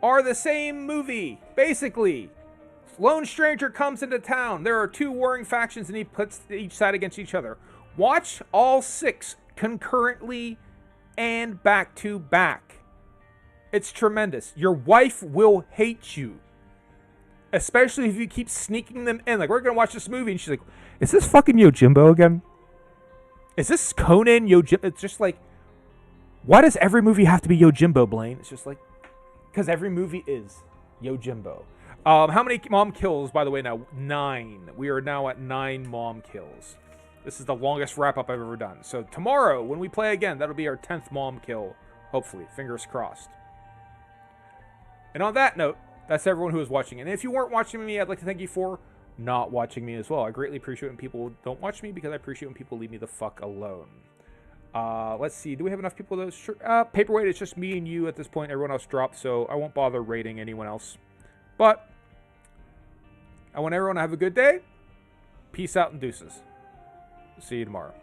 are the same movie, basically. Lone Stranger comes into town. There are 2 warring factions, and he puts each side against each other. Watch all 6 concurrently and back to back. It's tremendous. Your wife will hate you. Especially if you keep sneaking them in. Like, we're going to watch this movie, and she's like, is this fucking Yojimbo again? Is this Conan Yojimbo? It's just like, why does every movie have to be Yojimbo, Blaine? It's just like, because every movie is Yojimbo. How many mom kills, by the way, now? 9. We are now at 9 mom kills. This is the longest wrap-up I've ever done. So tomorrow, when we play again, that'll be our 10th mom kill. Hopefully. Fingers crossed. And on that note, that's everyone who is watching. And if you weren't watching me, I'd like to thank you for not watching me as well. I greatly appreciate when people don't watch me, because I appreciate when people leave me the fuck alone. Let's see. Do we have enough people to... Sure. Paperweight, it's just me and you at this point. Everyone else dropped, so I won't bother rating anyone else. But I want everyone to have a good day. Peace out and deuces. See you tomorrow.